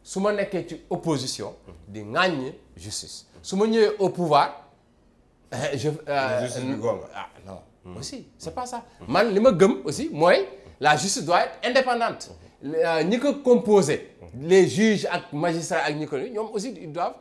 su ma nekkee ci opposition. di ŋàññ justice su ma ñëwee au pouvoir. Non aussi c'est pas ça man li ma gëm aussi mooy la justice doit être indépendante ñi ko composé les juges ak magistrats ak ñi ko ñoom aussi ils doivent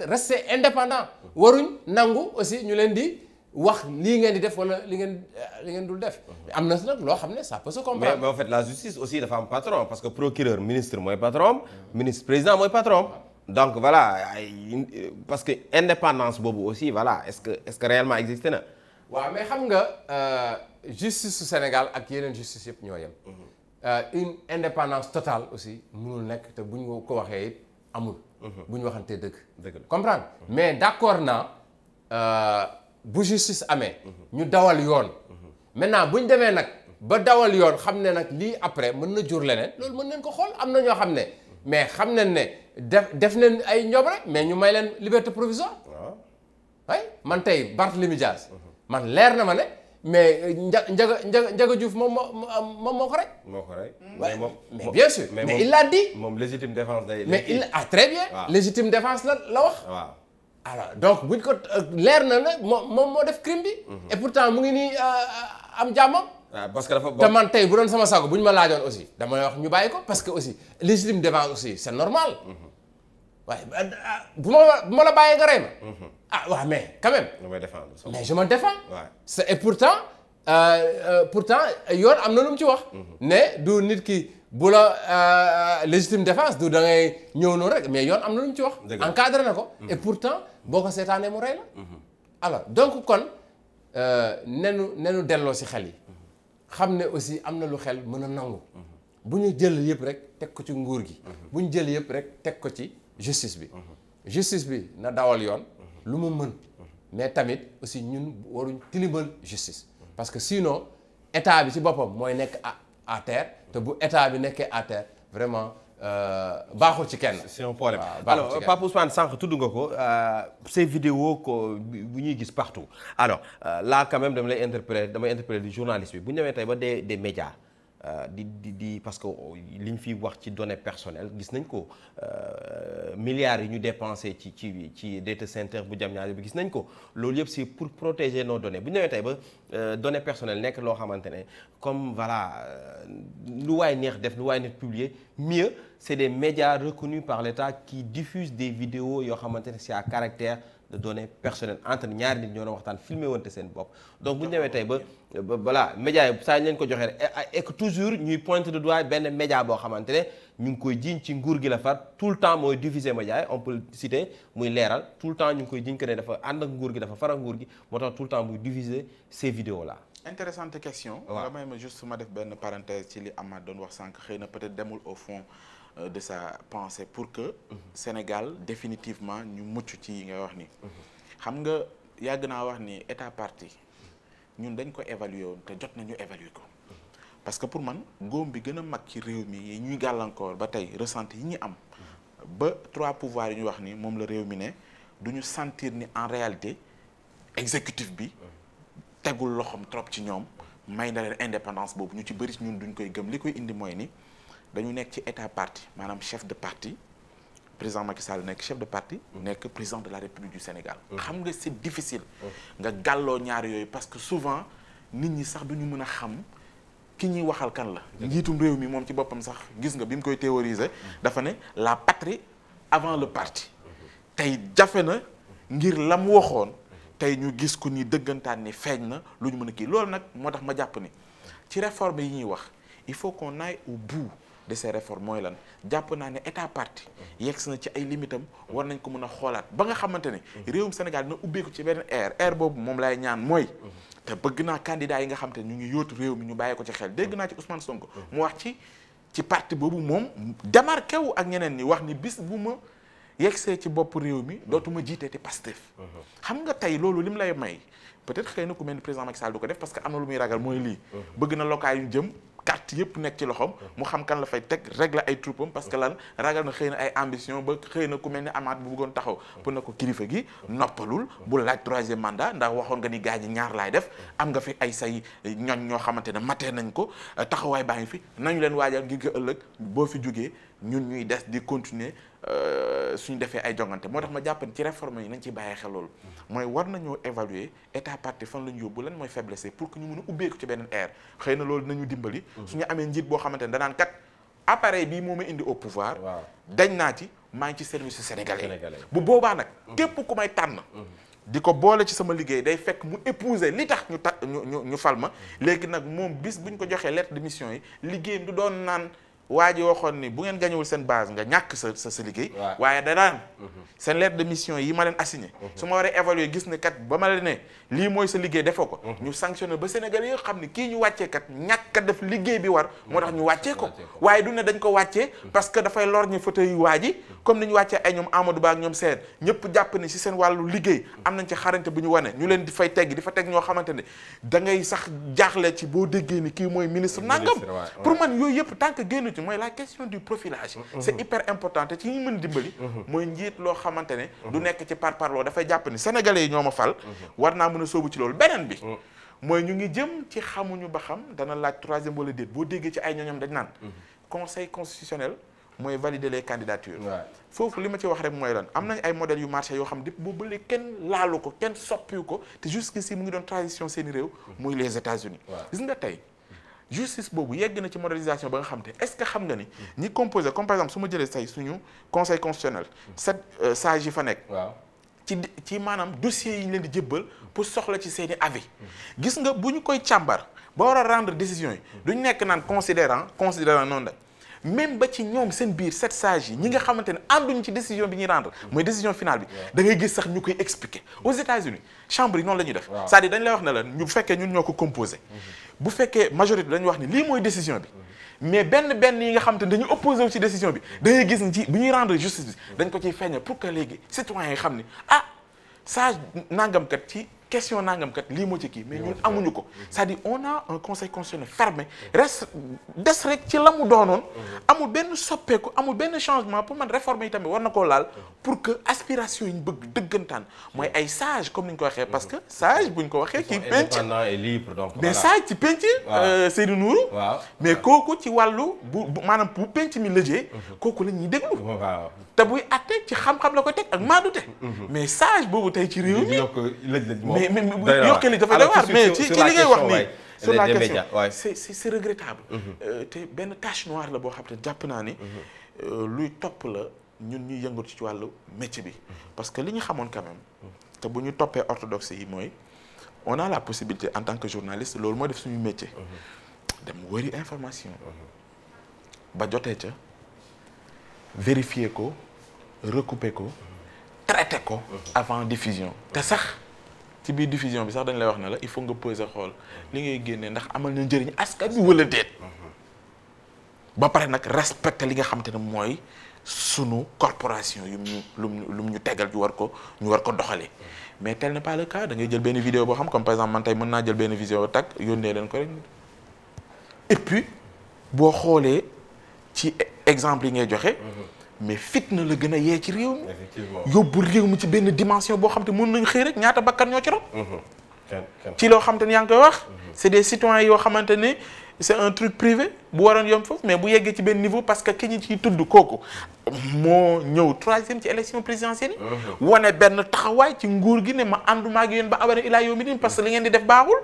rester indépendants waruñ nangu aussi ñu leen di wax lii ngeen di def wala li ngeen dul def am na nag loo xam ne ça peut se comprendre. mais en fait la justice aussi dafa am patron parce que procureur ministre mooy patron ministre président mooy patron. donc voilà parce que indépendance boobu aussi voilà est-ce que réellement existé na. waaw mais xam nga justice su Sénégal ak yeneen justice yëpp ñoo yem. une indépendance totale aussi mënul nekk te bu ñu ko waxee it amul. bu ñu waxantee dëgg la comprendre mais d'accord naa bu justice amee. ñu dawal yoon. maintenant bu ñu demee nag ba dawal yoon xam ne nag lii après mën na jur leneen loolu mën nañ ko xool am na ñoo xam ne mais xam nañ ne def nañ ay njob rek mais ñu may leen liberté provisoire. waaw man tey Barthélémy Dias man leer na ma ne mais Ndiaga Diouf moom moo ko rek. moo ko rek. mais bien sûr mais il l'a dit. moom légitime défense day. mais il très bien. légitime défense la wax. waaw. alors donc buñ ko leer na ne moom moo def crime bi. et pourtant mu ngi nii am jàmmam. parce que dafa te man tey bu doon sama sago bu ñu ma laajoon aussi damay wax ñu bàyyi ko parce que aussi légitime défense aussi c'est normal. waaye bu ma la bàyyee nga rey ma. waaw mais quand même. mais je me défends. Et pourtant yoon am na lu mu ci wax. ne du nit ki bu la légitime défense du da ngay ñëw noonu rek mais yoon am na lu mu ci wax. encadré na ko. et pourtant boo ko seetaanee mu rey la. alors donc kon nenu delloo si xel yi. xam ne aussi am na lu xel mën a nangu. bu ñu jël yëpp rek teg ko ci nguur gi. bu ñu jël yëpp rek teg ko ci justice bi. justice bi na dawal yoon. lu mu mën. mais tamit aussi ñun waruñ tilimal justice. parce que sinon état bi ci boppam mooy nekk à terre te bu état bi nekkee à terre vraiment baaxul ci kenn. c'est un problème. Alors Pape Ousmane sànq tudd nga ko ces vidéos ko bu ñuy gis partout alors là quand même damay interpréter du journaliste bi bu ñu demee tey ba des médias parce que li ñu fi wax ci données personnelles gis nañ ko milliards yi ñu dépensé ci data center bu Diamniadio bi gis nañ ko loolu yëpp c'est pour protéger nos données bu ñu demee tey ba données personnelles nekk loo xamante ne comme voilà lu waay neex def lu waay neex publier mieux c'est des médias reconnus par l'État qui diffusent des vidéos yoo xamante ne c'est à caractère de données personnelles entre ñaari nit ñoo doon waxtaan filmé wante seen bopp donc bu ñu demee tey ba voilà médias yi saa ñu leen ko joxee et que toujours ñuy pointe de doigt benn média boo xamante ne ñu ngi koy jiiñ ci nguur gi la far tout le temps mooy diffuser médias yi on peut citer muy leeral tout le temps ñu ngi koy jiiñ que ne dafa ànd ak nguur gi dafa far ak nguur gi moo tax tout le temps muy diffuser ces vidéos là. Intéressante question. waaw nga may ma juste ma def benn parenthèse ci li Amath doon wax sànq xëy na peut-être demul au fond de sa pensée pour que Sénégal définitivement ñu mucc ci yi nga wax ni xam nga yàgg naa wax ni état parti ñun dañ ko évaluer woon te jot nañu évaluer ko parce que pour man góom bi gën a mag ci réew mi yi ñuy gàllankoor ba tey ressenti yi ñu am ba 3 pouvoirs yi ñu wax ni moom la réew mi ne du ñu sentir ni en réalité exécutif bi tegul loxoom trop ci ñoom may na leen indépendance boobu ñu ci bëri ñun duñ koy gëm li koy indi mooy ni dañu nekk ci état parti maanaam chef de parti président Macky Sall nekk chef de parti nekk président de la République du Sénégal xam nga c'est difficile nga gàlloo ñaar yooyu parce que souvent nit ñi sax duñu mën a xam ki ñuy waxal kan la njiitum réew mi moom ci boppam sax gis nga bi mu koy théoriser dafa ne la patrie avant le parti tey jafe na ngir la mu waxoon tey ñu gis ko ni dëggantaan ni feeñ na lu ñu mën a kii loolu nag moo tax ma jàpp ni ci réforme yi ñuy wax il faut qu'on aille au bout de ces réformes mooy lan jàpp naa ne état parti yegg na ci ay limitam war nañ ko mën a xoolaat ba nga xamante ne réewum Sénégal dina ubbeeku ci benn ère boobu moom laay ñaan mooy te bëgg naa candidat yi nga xamante ne ñu ngi yóotu réew mi ñu bàyyi ko ci xel dégg naa ci Ousmane Sonko mu wax ci parti boobu moom démarqué wu ak ñeneen ñi wax ni bis bu ma yegsee ci bopp réew mi dootuma jiiteeti Pastef xam nga tey loolu lim lay may peut-être xëy na ku mel ni président Macky Sall du ko def parce que am na lu muy ragal mooy lii bëgg na local yu jëm carte yëpp nekk ci loxoom mu xam kan la fay teg régler ay troupam parce que lan ragal na xëy na ay ambition ba xëy na ku mel ni Amath bu bëggoon taxaw pour na ko kilifa gi noppalul bu laaj 3e mandat ndax waxoon nga ni gaañ ñaar laay def am nga fi ay say ñoñ ñoo xamante ne matee nañ ko taxawaay baa ngi fi nañu leen waajal ngir nga ëllëg boo fi jógee ñun ñuy des di continuer suñu defee ay jongante moo tax ma jàpp ci réforme yi nañ ciy bàyyee xel loolu mooy war nañoo évaluer état parti fan la ñu yóbbu lan mooy faiblesse pour que ñu mën a ubbeeku ci beneen ère xëy na loolu nañu dimbali suñu amee njiit boo xamante ne danaan kat appareil bii moo ma indi au pouvoir dañ naa ci maa ngi ci service sénégalais bu boobaa nag képp ku may tànn di ko boole ci sama liggéey day fekk mu épouser li tax ñu fal ma léegi nag moom bis buñ ko joxee lettre de mission yi liggéeyam du doon naan waa ji waxoon ni bu ngeen gañewul seen base nga ñàkk sa liggéey waaye danaan seen lettre de mission yi ma leen assigné su ma waree évaluer gis ne kat ba ma la ne lii mooy sa liggéey defoo ko ñu sanctionné ba Sénégal yi xam ne kii ñu wàccee kat ñàkk a def liggéey bi war moo tax ñu wàccee ko waaye du ne dañ ko wàccee parce que dafay lor ñu fauteuil yu waa ji comme ni ñu wàccee ay ñoom Amadou Ba ak ñoom seen ñëpp jàpp ne si seen wàllu liggéey am nañ ci xarañte bu ñu wane ñu leen di fay tegg di fa teg ñoo xamante ne da ngay sax jaaxle ci boo déggee ni kii mooy ministre nangam pour man yooyu yëpp tant que génn ci mooy la question du profilage c'est hyper important te ci ñu mën dimbali mooy njiit loo xamante ne du nekk ci parparloo dafay jàpp ni sénégalais yi ñoo ma fal war naa mën a sóobu ci loolu beneen bi mooy ñu ngi jëm ci xamuñu ba xam dana laaj troisième wala déet boo déggee ci ay ñoñom dañ naan conseil constitutionnel mooy valider les candidatures foofu li ma ci wax rek mooy lan am nañ ay modèles yu marché yoo xam depuis boobu ba léegi kenn laalu ko kenn soppiwu ko te jusqu'ici mu ngi doon transition seeni réew muy les États-Unis gis nga tey justice boobu yegg na ci modernisation ba nga xam te est-ce que xam nga ni ñi composé comme par exemple su ma jëlee tey suñu conseil constitutionnel 7 sages yi fa nekk ci maanaam dossiers yi ñu leen di jébbal pour soxla ci seeni avis gis nga bu ñu koy càmbar ba war a rendre décision yi duñ nekk naan considérant noonu la même ba ci ñoom seen biir 7 sages yi ñi nga xamante ne ànduñ ci décision bi ñuy rendre mooy décision finale bi da ngay gis sax ñu koy expliquer aux États-Unis chambre yi noonu la ñuy def c'est-à-dire dañ lay wax ne la ñu fekkee ñun ñoo ko composé bu fekkee majorité dañuy wax ni lii mooy décision bi mais benn yi nga xamante ne dañu opposé wu ci décision bi da ngay gis ni ci bu ñuy rendre justice bi dañ ko ciy feeñal pour que léegi citoyens yi xam ni ah sage nangamkat ci question nangamkat lii moo ci kii mais ñun amuñu ko c'est-à-dire on a un conseil constitutionnel fermé reste des rek ci la mu doonoon amul benn soppeeku amul benn changement pour man réforme yi tamit war na koo laal pour que aspiration yi ñu bëgg dëggantaan mooy ay sage comme ni ñu ko waxee parce que sage bu ñu ko waxee ci penc et libre donc mais sage ci penc Seydou Nourou mais kooku ci wàllu bu maanaam bu penc mi lëjee kooku la ñuy déglu te buy atte ci xam-xam la ko teg ak maadute mais sage boobu tey ci réew mi mais yokkee li dafay doy waar mais ci li ngay wax nii sur la question c'est regrettable te benn tache noire la boo xam te jàpp naa ni luy topp la ñun ñuy yëngatu ci wàllu métier bi parce que li ñu xamoon quand même te bu ñu toppee orthodoxe yi mooy on a la possibilité en tant que journaliste loolu mooy def suñu métier dem wëri information ba jotee ca vérifier ko recouper ko traiter ko avant diffusion te sax ci biir diffusion bi sax dañ lay wax ne la il faut nga poser xool li ngay génnee ndax amal na njëriñ askan wi wala déet ba pare nag respecter li nga xamante ne mooy sunu corporation yu lu ñu tegal ñu war ko doxalee mais tel n'est pas le cas da ngay jël benn vidéo boo xam comme par exemple man tey mën naa jël benn vidéo tag yónnee leen ko rek et puis boo xoolee ci exemple yi ngay joxe mais fitna la gën a yee ci réew mi yóbbu réew mi ci benn dimension boo xam te mën nañ xëy rek ñaata bakkan ñoo ci rot ci loo xam te ne yaa ngi koy wax c'est des citoyens yoo xamante ne c'est un truc privé bu waroon yom foofu mais bu yeggee ci benn niveau parce que ki ñu ciy tudd kooku moo ñëw 3e ci élection présidentielle yi wane benn taxawaay ci nguur gi ne ma ànduma ak yéen ba abada ilaa yawmi din parce que li ngeen di def baaxul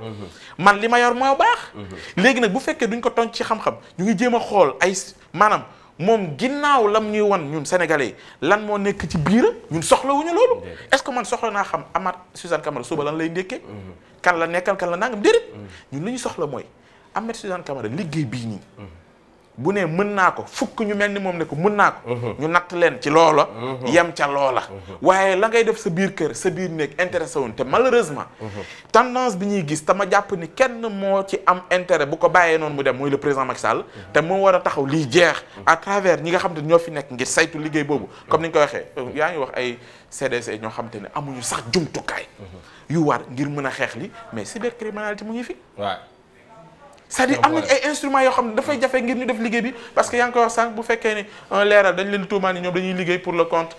man li ma yor moo baax léegi nag bu fekkee duñ ko tonc ci xam-xam ñu ngi jéem a xool ay maanaam moom ginnaaw lam ñuy wan ñun sénégalais yi lan moo nekk ci biir ñun soxlawuñu loolu est-ce que man soxla naa xam Amath Suzanne Camara suba lan lay ndékkee kan la nekkal kan la nangam déedéet ñun li ñu soxla mooy Amath Suzanne Camara liggéey bii nii bu ne mën naa ko fukk ñu mel ni moom ne ko mën naa ko ñu natt leen ci loola yem ca loola waaye la ngay def sa biir kër sa biir néeg intéressé wuñ te malheureusement tendance bi ñuy gis te ma jàpp ni kenn moo ci am intérêt bu ko bàyyee noonu mu dem muy le président Macky Sall te moo war a taxaw liy jeex à travers ñi nga xam te ñoo fi nekk ngir saytu liggéey boobu comme ni nga ko waxee yaa ngi wax ay CDC ñoo xam te ne amuñu sax jumtukaay yu war ngir mën a xeex li mais cybercriminalité mu ngi fi c'est-à-dire am nañ ay instruments yoo xam ne dafay jafe ngir ñu def liggéey bi parce que yaa ngi koy wax sànq bu fekkee ni leeral dañ leen tuumaan ni ñoom dañuy liggéey pour le compte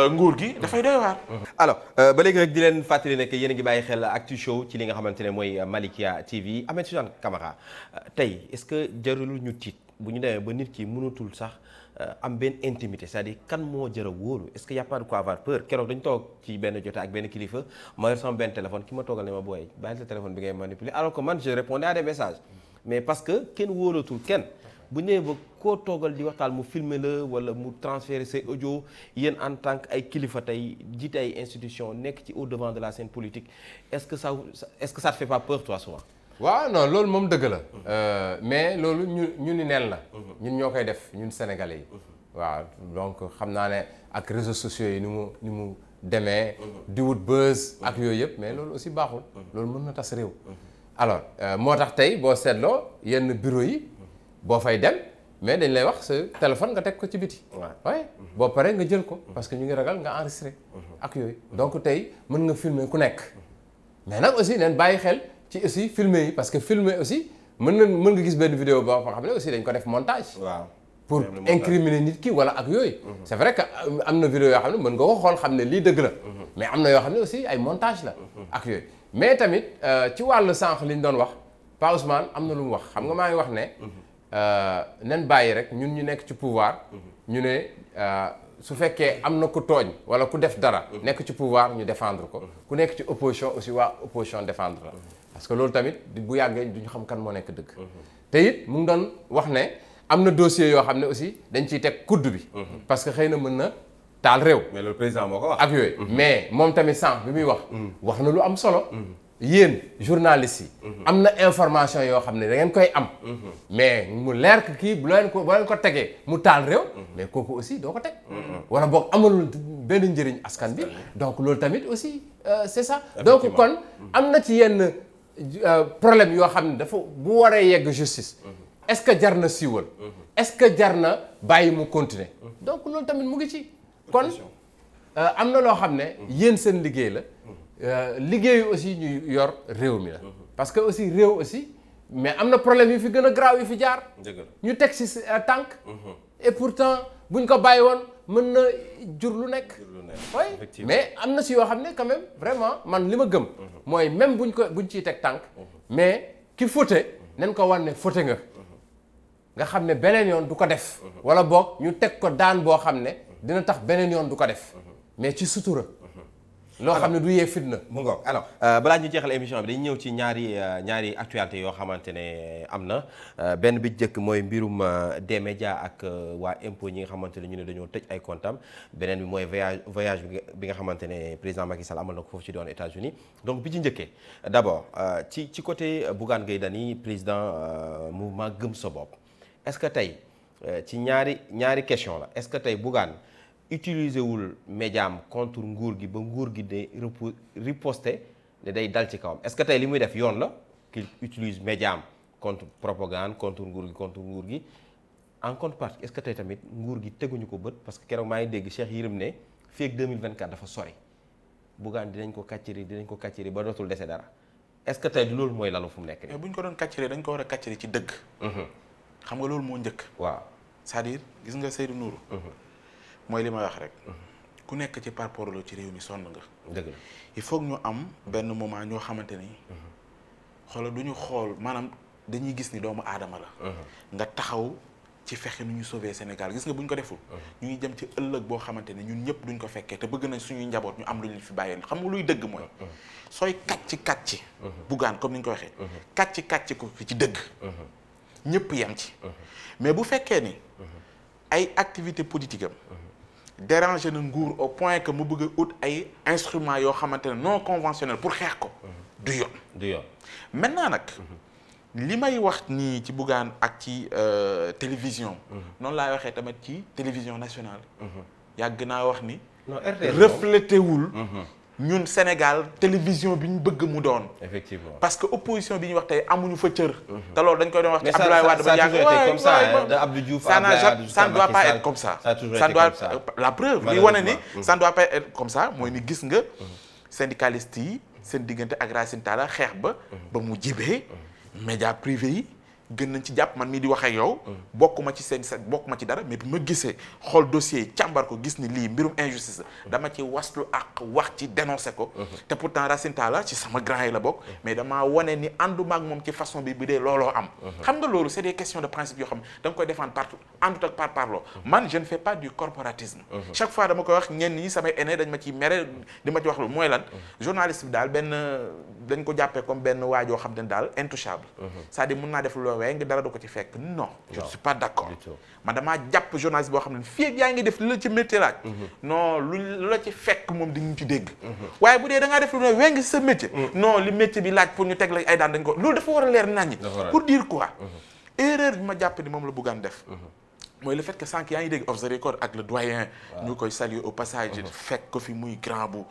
nguur gi dafay doy waar. alors ba léegi rek di leen fàttali ne que yéen a ngi bàyyi xel Actu Show ci li nga xamante ne mooy Malikia TV Amath Suzanne Camara tey est-ce que jarul ñu tiit bu ñu demee ba nit ki mënatul sax am benn intimité c'est-à-dire kan moo jar a wóolu est-ce que y a pas de quoi avoir peur keroog dañu toog ci benn jotaay ak benn kilifa ma yor sama benn téléphone ki ma toogal ne ma booy bàyyi sa téléphone bi ngay manipuler alors que man je répondais à des messages mais parce que kenn wóolatul kenn bu ñëwee ba koo toogal di waxtaan mu filmer la wala mu transférer ses audio yéen en tant que ay kilifa tey jiite ay institutions nekk ci au devant de la scène politique est-ce que ça te fait pas peur toi souvent. waaw non loolu moom dëgg la mais loolu ñu ni neen la ñun ñoo koy def ñun sénégalais yi waaw donc xam naa ne ak réseaux sociaux yi ni mu demee di wut buzz ak yooyu yëpp mais loolu aussi baaxul loolu mën na tas réew alors moo tax tey boo seetloo yenn bureau yi boo fay dem mais dañ lay wax sa téléphone nga teg ko ci biti waaye boo paree nga jël ko parce que ñu ngi ragal nga enregistré ak yooyu donc tey mën nga filmer ku nekk mais nag aussi neen bàyyi xel ci aussi filmer yi parce que filmer aussi mën nga gis benn vidéo boo xam ne aussi dañ ko def montage. pour incriminer nit ki wala ak yooyu. c'est vrai que am na vidéo yoo xam ne mën nga ko xool xam ne lii dëgg la. mais am na yoo xam ne aussi ay montage la. ak yooyu mais tamit ci wàllu sànq li ñu doon wax Pa Ousmane am na lu mu wax xam nga maa ngi wax ne. nen bàyyi rek ñun ñu nekk ci pouvoir. ñu ne su fekkee am na ku tooñ wala ku def dara. nekk ci pouvoir ñu défendre ko. ku nekk ci opposition aussi waa opposition défendre la. parce que loolu tamit bu yàggee duñu xam kan moo nekk dëgg. te it mu ngi doon wax ne am na dossier yoo xam ne aussi dañ ciy teg kudd bi. parce que xëy na mën na taal réew. mais loolu président moo ko wax. ak yooyu mais moom tamit sànq bi muy wax. wax na lu am solo. yéen journalistes yi. am na information yoo xam ne da ngeen koy am. mais mu leer que kii bu leen ko tegee mu taal réew. mais kooku aussi doo ko teg. wala boog amalul benn njëriñ askan bi. donc loolu tamit aussi c'est ça. donc kon am na ci yenn problème yoo xam ne dafa bu waree yegg justice. est-ce que jar na siiwal. est-ce que jar na bàyyi mu continuer. donc loolu tamit mu ngi ci. kon am na loo xam ne yéen seen liggéey la. liggéeyu aussi ñu yor réew mi la. parce que aussi réew aussi mais am na problème yu fi gën a graaw yu fi jaar. ñu teg ci tànk. et pourtant buñ ko bàyyi woon mën na jur lu nekk. oui mais am na si yoo xam ne quand même vraiment man li ma gëm. mooy même buñ ciy teg tànk. mais ki fauté nañ ko wan ne fauté nga xam ne beneen yoon du ko def. wala boog ñu teg ko daan boo xam ne dina tax beneen yoon du ko def. mais ci sutura. loo xam ne du yee fitna. mu ngoog alors balaa ñu jeexal émission bi dañu ñëw ci ñaari actualité yoo xamante ne am na benn bi njëkk mooy mbirum D-Média ak waa impôt ñi nga xamante ne ñu ne dañoo tëj ay comptam beneen bi mooy voyage bi nga xamante ne président Macky Sall amal na ko foofu ci doon États-Unis donc bi ci njëkkee d'abord ci côté Bougane Gueye Dany président mouvement Gëm Sa Bopp est-ce que tey ci ñaari question la est-ce que tey Bougane utiliser wul médiam contre nguur gi ba nguur gi de riposter ne day dal ci kawam est-ce que tey li muy def yoon la qu'il utilise médiam contre propagande contre nguur gi en contrepartie est-ce que tey tamit nguur gi teguñu ko bët parce que keroog maa ngi dégg Cheikh Yérim ne fii ak 2024 dafa sori Bougane dinañ ko kàcciri ba dootul dese dara est-ce que tey du loolu mooy lalu fu mu nekk nii. mais bu ñu ko doon kàcciri dañ ko war a kàcciri ci dëgg. xam nga loolu moo njëkk. waaw c'est-à-dire gis nga Seydou Nourou. mooy li ma wax rek ku nekk ci parparloo ci réew mi sonn nga. dëgg la il faut que ñu am benn moment ñoo xamante ni xoolal du ñu xool maanaam dañuy gis ni doomu aadama la. nga taxaw ci fexe nu ñu sauver Sénégal gis nga bu ñu ko deful. ñu ngi jëm ci ëllëg boo xamante ne ñun ñëpp duñ ko fekkee te bëgg nañ suñuy njaboot ñu am lu ñu fi bàyyeen xam nga luy dëgg mooy. sooy kàcc Bougane comme ni ñu ko waxee. kàcc ko fi ci dëgg. ñëpp yem ci. mais bu fekkee ni ay activité politique am. déranger na nguur au point que mu bëgg a ut ay instruments yoo xamante ne non conventionnels pour xeex ko. du yoon maintenant nag. li may wax nii ci Bougane ak ci télévision. noonu laay waxee tamit ci télévision nationale. yàgg naa wax ni. non RTS reflété wul. ñun Sénégal télévision bi ñu bëgg mu doon. effectivement parce que opposition bi ñu wax tey amuñu fa cër. te loolu dañ koy doon wax ci Abdoulaye Wade ba yàgg. comme ça de Abdou Diouf ça ne doit pas être comme ça. ça doit la preuve li wane ni ça ne doit pas être comme ça mooy ni gis nga syndicalistes yi seen diggante ak Racine Talla xeex ba mu jibee média privé yi gën nañ ci jàpp man mii di wax ak yow bokkuma ci dara mais bi ma gisee xool dossier yi càmbar ko gis ni lii mbirum injustice dama ci waslu ak wax ci dénoncé ko te pourtant Racine Talla ci sama grand yi la bokk mais damaa wane ni ànduma ak moom ci façon bi dee looloo am xam nga loolu c'est des questions de principe yoo xam da nga koy défendre partout àndut ak par parloo man je ne fais pas du corporatisme chaque fois dama koy wax ñenn ñi samay aînés dañ ma ciy mere di ma ci wax lu mooy lan journaliste bi daal dañ ko jàppee comme benn waajoo xam ne daal intouchable c'est-à-dire mën naa def waaye nga dara du ko ci fekk non je ne suis pas d'accord man damaa jàpp journaliste boo xam ne fii ak yaa ngi def lu la ci métier laaj non lu la ci fekk moom di ñu ci dégg waaye bu dee da ngaa def lu ne weng si sa métier non li métier bi laaj pour ñu teg la ay daan dañ ko loolu dafa war a leer naññi pour dire quoi erreur bi ma jàpp ni moom la Bougane def mooy le fait que sànq yaa ngi dégg off the record ak le doyen ñu koy saluer au passage fekk ko fi muy grand bu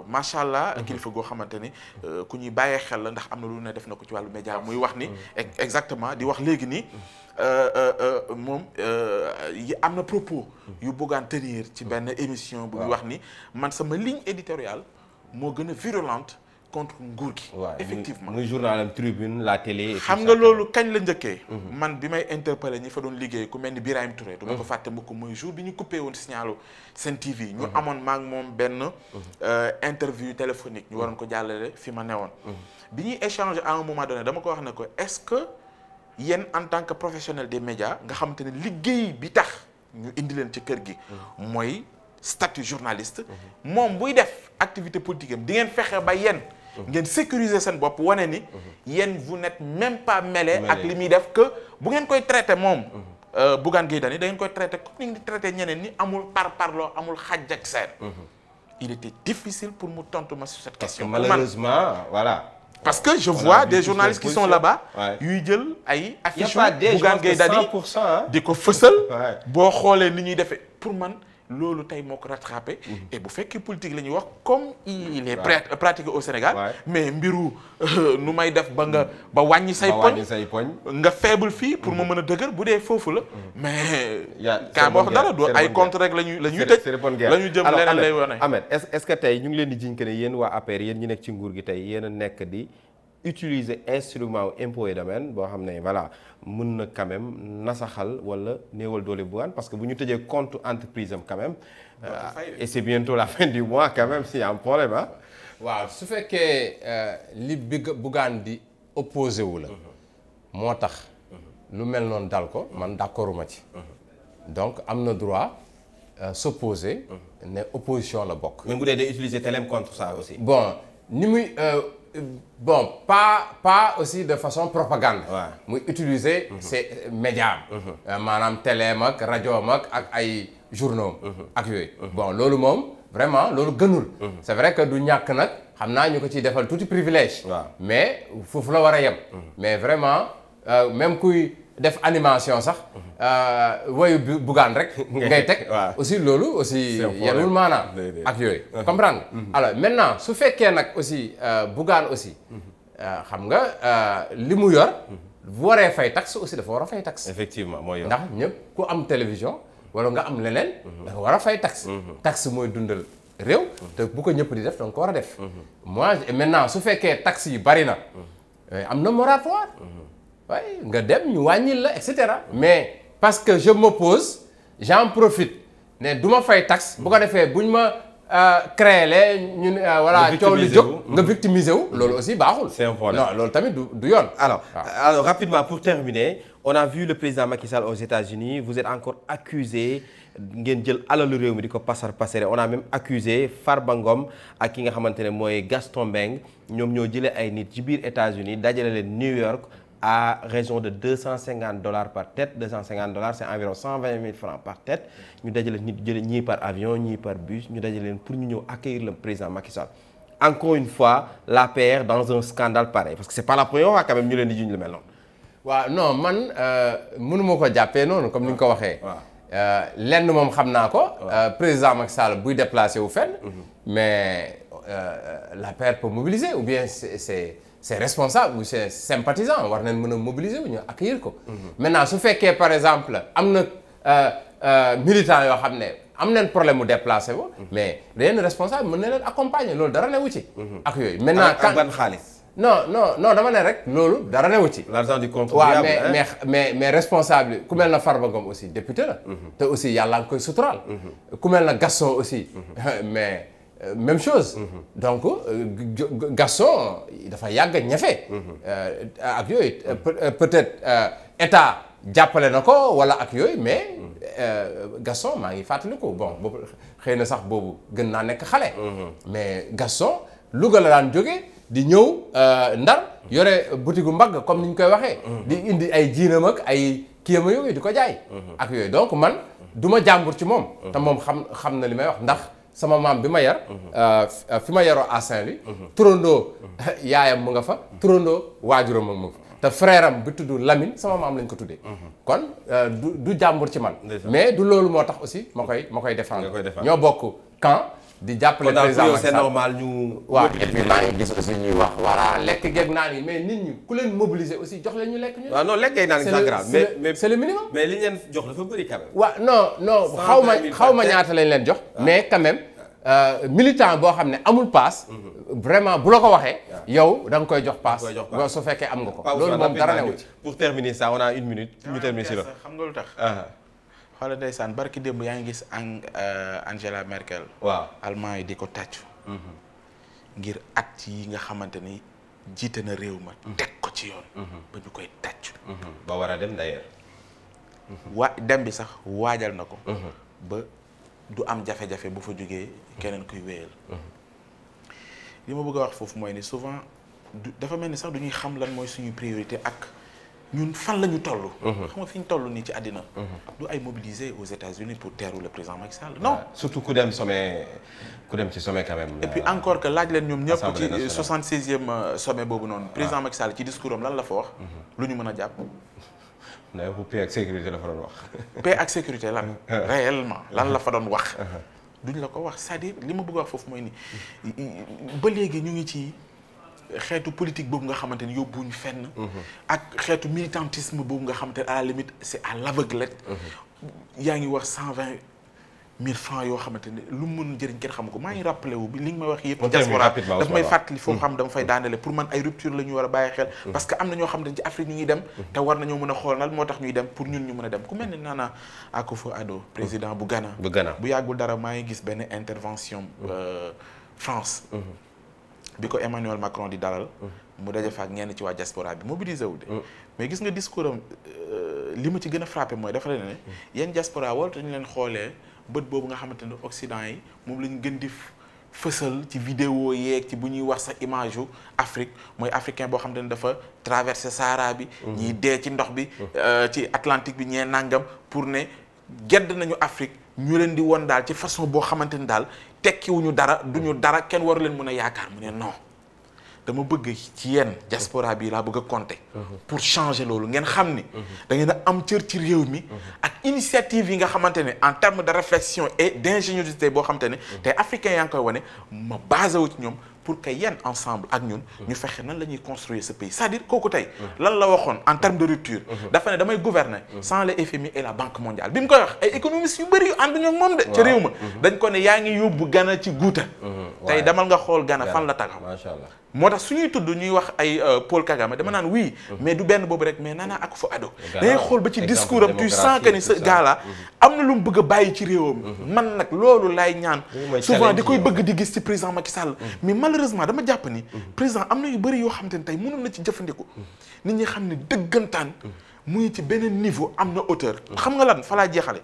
macha allah kilifa goo xamante ni ku ñuy bàyyee xel la ndax am na lu ne def na ko ci wàllu média muy wax ni exactement di wax léegi ni moom am na propos yu Bougane tenir ci benn émission bu wax ni man sama ligne éditoriale moo gën a virulente contre nguur gi. effectivement muy journal Tribune la télé. xam nga loolu kañ la njëkkee. man bi may interpellé ñi fa doon liggéey ku mel ni Birahim Touré. du ma ko fàtte mukk muy jour bi ñu coupé woon signalu Sen TV. ñu amoon maak moom benn interview téléphonique ñu waroon ko jàllale fi ma newoon. bi ñuy échanger à un moment donné dama ko wax ne ko est-ce que yéen en tant que professionnel des médias nga xamante ne liggéey bi tax ñu indi leen ci kër gi. mooy statut journaliste. moom buy def activité politique am di ngeen fexe ba yéen. ngeen sécuriser seen bopp wane ni. yéen vous n'êtes même pas mêlé ak li muy def que bu ngeen koy traité moom. Bougane Gueye Dany da ngeen koy traité comme ni ngeen di traité ñeneen ni amul parloo amul xàjj ak seen. il était difficile pour mu tontu ma sur cette question. malheureusement voilà. parce que je vois des journalistes qui sont là-bas. yuy jël ay affiches Bougane Gueye Dany di ko fësal. boo xoolee ni ñuy defee pour man. loolu tey moo ko rattrapé. et bu fekkee politique la ñuy wax comme il est pratiqué au Sénégal. mais mbiru nu may def ba nga ba wàññi say poñ nga faible fii pour ma mën a dëgër bu dee foofu la. mais. kaa ma wax dara du ay compte rek la ñuy tëj. la ñu jëm leneen lay wane. Ahmed est-ce que tey ñu ngi leen di jiñ que ne yéen waa APR yéen ñi nekk ci nguur gi tey yéen a nekk di utiliser instrument impôt et domaine boo xam ne voilà mën na quand même nasaxal wala néewal doole Bougane parce que bu ñu tëjee compte entreprise am quand même. et c'est bientôt la fin du mois quand même s'il y a un problème ah. waaw su fekkee li Bougane di opposé wu la. moo tax lu mel noonu dal ko man d'accorduma ci. donc am na droit s'opposer ne opposition la bokk. même bu dee day utiliser Telem contre ça aussi. bon ni muy. bon pas aussi de façon propagande. muy utiliser ces médias. maanaam téléem ak rajoom ak ay journaux ak yooyu. bon loolu moom vraiment loolu gënul. c'est vrai que du ñàkk nag xam naa ñu ko ciy defal tuuti privilège. mais foofu la war a yem. mais vraiment même kuy def animation sax. woyu Bougane rek. ngay teg aussi loolu aussi. yenul maanaam ak yooyu. comprendre alors maintenant su fekkee nag aussi Bougane aussi. xam nga li mu yor. bu waree fay taxe aussi dafa war a fay taxe. effectivement mooy yor ndax ñëpp ku am télévision wala nga am leneen. dafa war a fay taxe. taxe mooy dundal réew. te bu ko ñëpp di def donc ko war a def. moi maintenant su fekkee taxe yi bari na. am na moratoire. waaye nga dem ñu wàññil la et cetera. mais parce que je m'oppose j'en profite ne du ma fay taxe. bu ko defee buñ ma créé lee ñun voilà coow lu jóg nga victimiser wu. loolu aussi baaxul. c'est un problème non loolu tamit du yoon. alors rapidement pour terminer on a vu le président Macky Sall aux États-Unis vous êtes encore accusé ngeen jël alalu réew mi di ko passer on a même accusé Farba Ngom ak ki nga xamante ne mooy Gaston Mbengue ñoom ñoo jëlee ay nit ci biir États-Unis dajale leen New York. à raison de $250 par tête $250 c'est environ 120 000 francs par tête ñu dajale nit jële ñii par avion ñii par bus ñu dajale leen pour ñu ñëw accueillir le président Macky Sall encore une fois l'APR dans un scandale pareil parce que c'est pas la première fois quand même ñu leen di juñ lu mel noonu. waaw non man mënuma ko jàppee noonu comme ni nga ko waxee. lenn moom xam naa ko. président Macky Sall buy déplacé wu fenn. mais l'APR peut mobiliser ou bien c'est responsable ou c'est sympathisant war nañ mën a mobiliser wu ñu accueillir ko. maintenant su fekkee par exemple am na militants yoo xam ne am nañ problème mu déplacé wu. mais yenn responsable mën na leen accompagner loolu dara newu ci. ak yooyu maintenant ak ban xaalis. non dama ne rek loolu dara newu ci. l'argent du contribuable. waaw mais responsable ku mel na Farba Ngom aussi député la. te aussi yàlla nga koy suturaal. ku mel na Gaston aussi mais. même chose. donc Gaston dafa yàgg ñafe. ak yooyu peut-être état jàppale na ko wala ak yooyu mais Gaston maa ngi fàttaliku bon boobu xëy na sax boobu gën naa nekk xale. mais Gaston Louga la daan jóge di ñëw Ndar yore boutique mbagg comme ni ñu koy waxee. di indi ay jiinam ak ay kiyam yooyu di ko jaay. ak yooyu donc man du ma jàmbur ci moom. te moom xam na li may wax ndax. sama maam bi ma yar fi ma yaroo à Saint-Louis turandoo yaayam mu nga fa turandoo waajuram mu nga fa te frère am bi tudd Lamine sama maam lañ ko tuddee kon du jàmbur ci man mais du loolu moo tax aussi ma koy défendre ñoo bokk camp di jàppale président c'est normal ñu waaw et puis maa ngi gis aussi ñuy wax voilà lekk geeg naan yi mais nit ñi ku leen mobiliser aussi jox leen ñu lekk ñu. waaw non lekk geeg naan yi c'est grave mais c'est le minimum. mais li ñu leen jox dafa bëri quand même. waaw non xaw ma ñaata lañ leen jox. mais quand même militant boo xam ne amul paas. vraiment bu la ko waxee. yow da nga koy jox paas. su fekkee am nga ko. loolu moom dara newu ci. pour terminer ça on a une minute. ñu terminer si la xam nga lu tax. xoolal ndeysaan barki démb yaa ngi gis Angela Merkel. waaw allemand yi di ko tàccu. ngir at yi nga xamante ni jiite na réew ma. teg ko ci yoon. ba ñu koy tàccu. ba war a dem d'ailleurs. dem bi sax waajal na ko. ba du am jafe-jafe bu fa jógee keneen kuy wéyal. li ma bëgg a wax foofu mooy ni souvent dafa mel ni sax du ñuy xam lan mooy suñu priorité ak. ñun fan la ñu toll. xam nga fi ñu toll nii ci àddina. du ay mobiliser aux États-Unis pour teeru le président Macky Sall non. surtout ku dem sommet quand même. et puis encore que laaj leen ñoom ñëpp ci 76e sommet boobu noonu. président Macky Sall ci discours am lan la fa wax. lu ñu mën a jàpp. nee pour paix ak sécurité la fa doon wax. paix ak sécurité lan. réellement lan la fa doon wax. duñ la ko wax c'est-à-dire li ma bëgg a wax foofu mooy ni ba léegi ñu ngi ci. xeetu politique boobu nga xamante ni yóbbuwuñ fenn. ak xeetu militantisme boobu nga xamante ne à la limite c'est à l'aveuglette. yaa ngi wax 120 000 francs yoo xamante ne lu mu mën jëriñ kenn xam ko maa ngi rappelé wu bi li nga may wax yëpp. diaspora daf may fàttali foofu xam dama fay daanele pour man ay rupture la ñu war a bàyyi xel. parce que am na ñoo xamante ne ci Afrique ñu ngi dem. te war nañoo mën a xool lan moo tax ñuy dem pour ñun ñu mën a dem ku mel ne Nana Akufo-Addo président bu Ghana. bu yàggul dara maa ngi gis benn intervention France. bi ko Emmanuel Macron di dalal. mu daje fa ak ñenn ci waa diaspora bi mobilisé wu de. mais gis nga discours am li ma ci gën a frappé mooy dafa leen ne. yéen diaspora waratu ñu leen xoolee bët boobu nga xamante ne Occident yi moom la ñu gën di fësal ci vidéo yeeg ci bu ñuy wax sa image yu Afrique mooy africain boo xamante ne dafa traversé Sahara bi. ñiy dee ci ndox bi. ci Atlantique bi ñee nangam pour ne gedd nañu Afrique ñu leen di won daal ci façon boo xamante ni daal. tekkiwuñu dara duñu dara kenn waru leen mën a yaakaar mu ne non dama bëgg ci yéen diaspora bi laa bëgg a compter. pour changer loolu ngeen xam ni. da ngeen a am cër ci réew mi. ak initiative yi nga xamante ne en termes de réflexion et d'ingéniosité boo xamante ne. tey africains yaa ngi koy wane ma basé wu ci ñoom pour que yéen ensemble ak ñun. ñu fexe nan la ñuy construire ce pays c'est-à-dire kooku tey. lan la waxoon en termes de rupture. dafa ne damay gouverner. sans le FMI et la Banque mondiale bi mu koy wax ay économistes yu bëri yu ànduñu ak moom de. ca réew ma dañ ko ne yaa ngi yóbbu Ghana ci guuta. tey demal nga xool Ghana fan la taxaw. macha allah moo tax suñuy tudd ñuy wax ay Paul Kagame dama naan oui. mais du benn boobu rek mais Nana Akufo-Addo. dangay xool ba ci discours am tu sens que ni ce gars là am na lu mu bëgg a bàyyi ci réewam. man nag loolu laay ñaan. souvent di koy bëgg di gis ci président Macky Sall. mais malheureusement dama jàpp ni. président am na yu bëri yoo xamante ne tey mënoon na ci jëfandiku. nit ñi xam ne dëggantaan. muy ci beneen niveau am na hauteur. xam nga lan fa laa jeexale.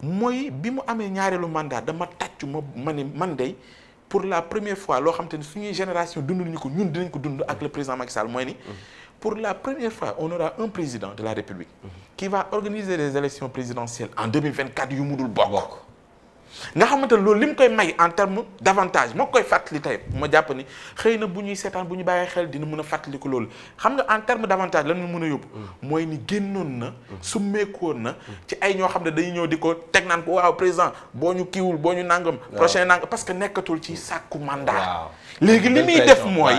mooy bi mu amee ñaareelu mandat dama tàccu ma ni man de. pour la première fois loo xam te ne suñuy génération dunduñu ko ñun dinañ ko dund ak le président Macky Sall mooy ni pour la première fois on aura un président de la République qui va organiser des élections présidentielles en 2024 yu mu dul bokk nga xamante ne loolu li mu koy may en terme d'avantage moo koy fàttali tey ma jàpp ni xëy na bu ñuy seetaan bu ñu bàyyee xel dina mën a fàttali ko loolu xam nga en terme d'avantage lan ñu mën a yóbbu mooy ni génnoon na summeekoon na ci ay ñoo xam ne dañuy ñëw di ko teg naan ko waaw président boo ñu kiiwul boo ñu nangam prochain nangam parce que nekkatul ci sàkku mandat léegi li muy def mooy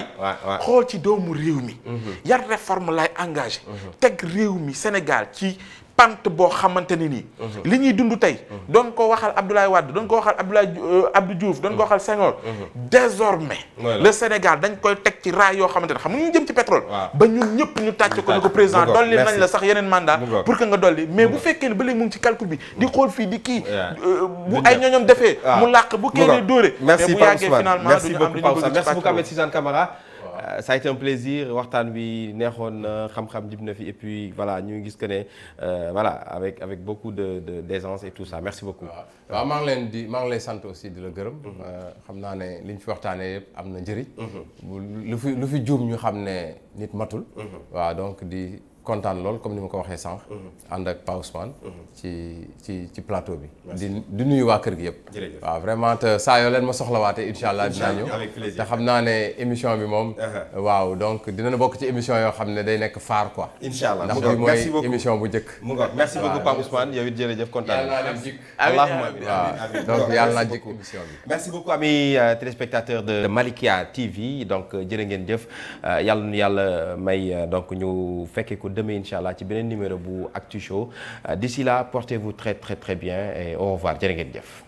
xool ci doomu réew mi yan réforme lay engagé teg réew mi Sénégal ci pante boo xamante ne nii li ñuy dund tey doon ko waxal Abdoulaye Wade doon ko waxal Abdou Diouf doon ko waxal Senghor désormais le Sénégal dañ koy teg ci raay yoo xamante ne xam nga ñu jëm ci pétrole ba ñun ñëpp ñu tàcc ko ne ko président dolli nañ la sax yeneen mandat pour que nga dolli mais bu fekkee ne ba léegi mu ngi ci calcul bi di xool fii di kii bu ay ñooñom defee mu làq bu kenn dóore mais bu yàggee finalement duñu am li ñu bëgg merci beaucoup Ahmed Suzanne Camara ça a été un plaisir waxtaan bi neexoon na xam-xam jib na fi et puis voilà ñu ngi gis que ne voilà avec beaucoup d'aisance et tout ça merci beaucoup. waaw maa ngi lay sant aussi di la gërëm. xam naa ne li ñu fi waxtaanee yëpp am na njëriñ. lu fi juum ñu xam ne nit matul. waaw donc di kontaan lool comme ni ma ko waxee sànq. ànd ak Pa Ousmane. ci plateau bi. di nuyu waa kër gi yëpp. waaw vraiment te saa yoo leen ma soxlawaatee incha allah dinaa ñëw. te xam naa ne émission bi moom. waaw donc dina bokk ci émission yoo xam ne day nekk phare quoi. incha allah ndax bi mooy émission bu njëkk. merci beaucoup Pa Ousmane yow it jërëjëf kontaan. yàlla naa leen jik. allahumma waaw donc yàlla naa jik émission bi. merci beaucoup amis téléspectateurs de Malikia TV donc jërë ngeen jëf yàlla nu yàlla may donc ñu fekkee ko demain incha allah ci beneen numéro bu Actu Show d'ici là portez-vous très très très bien et au revoir jërë ngeen jëf.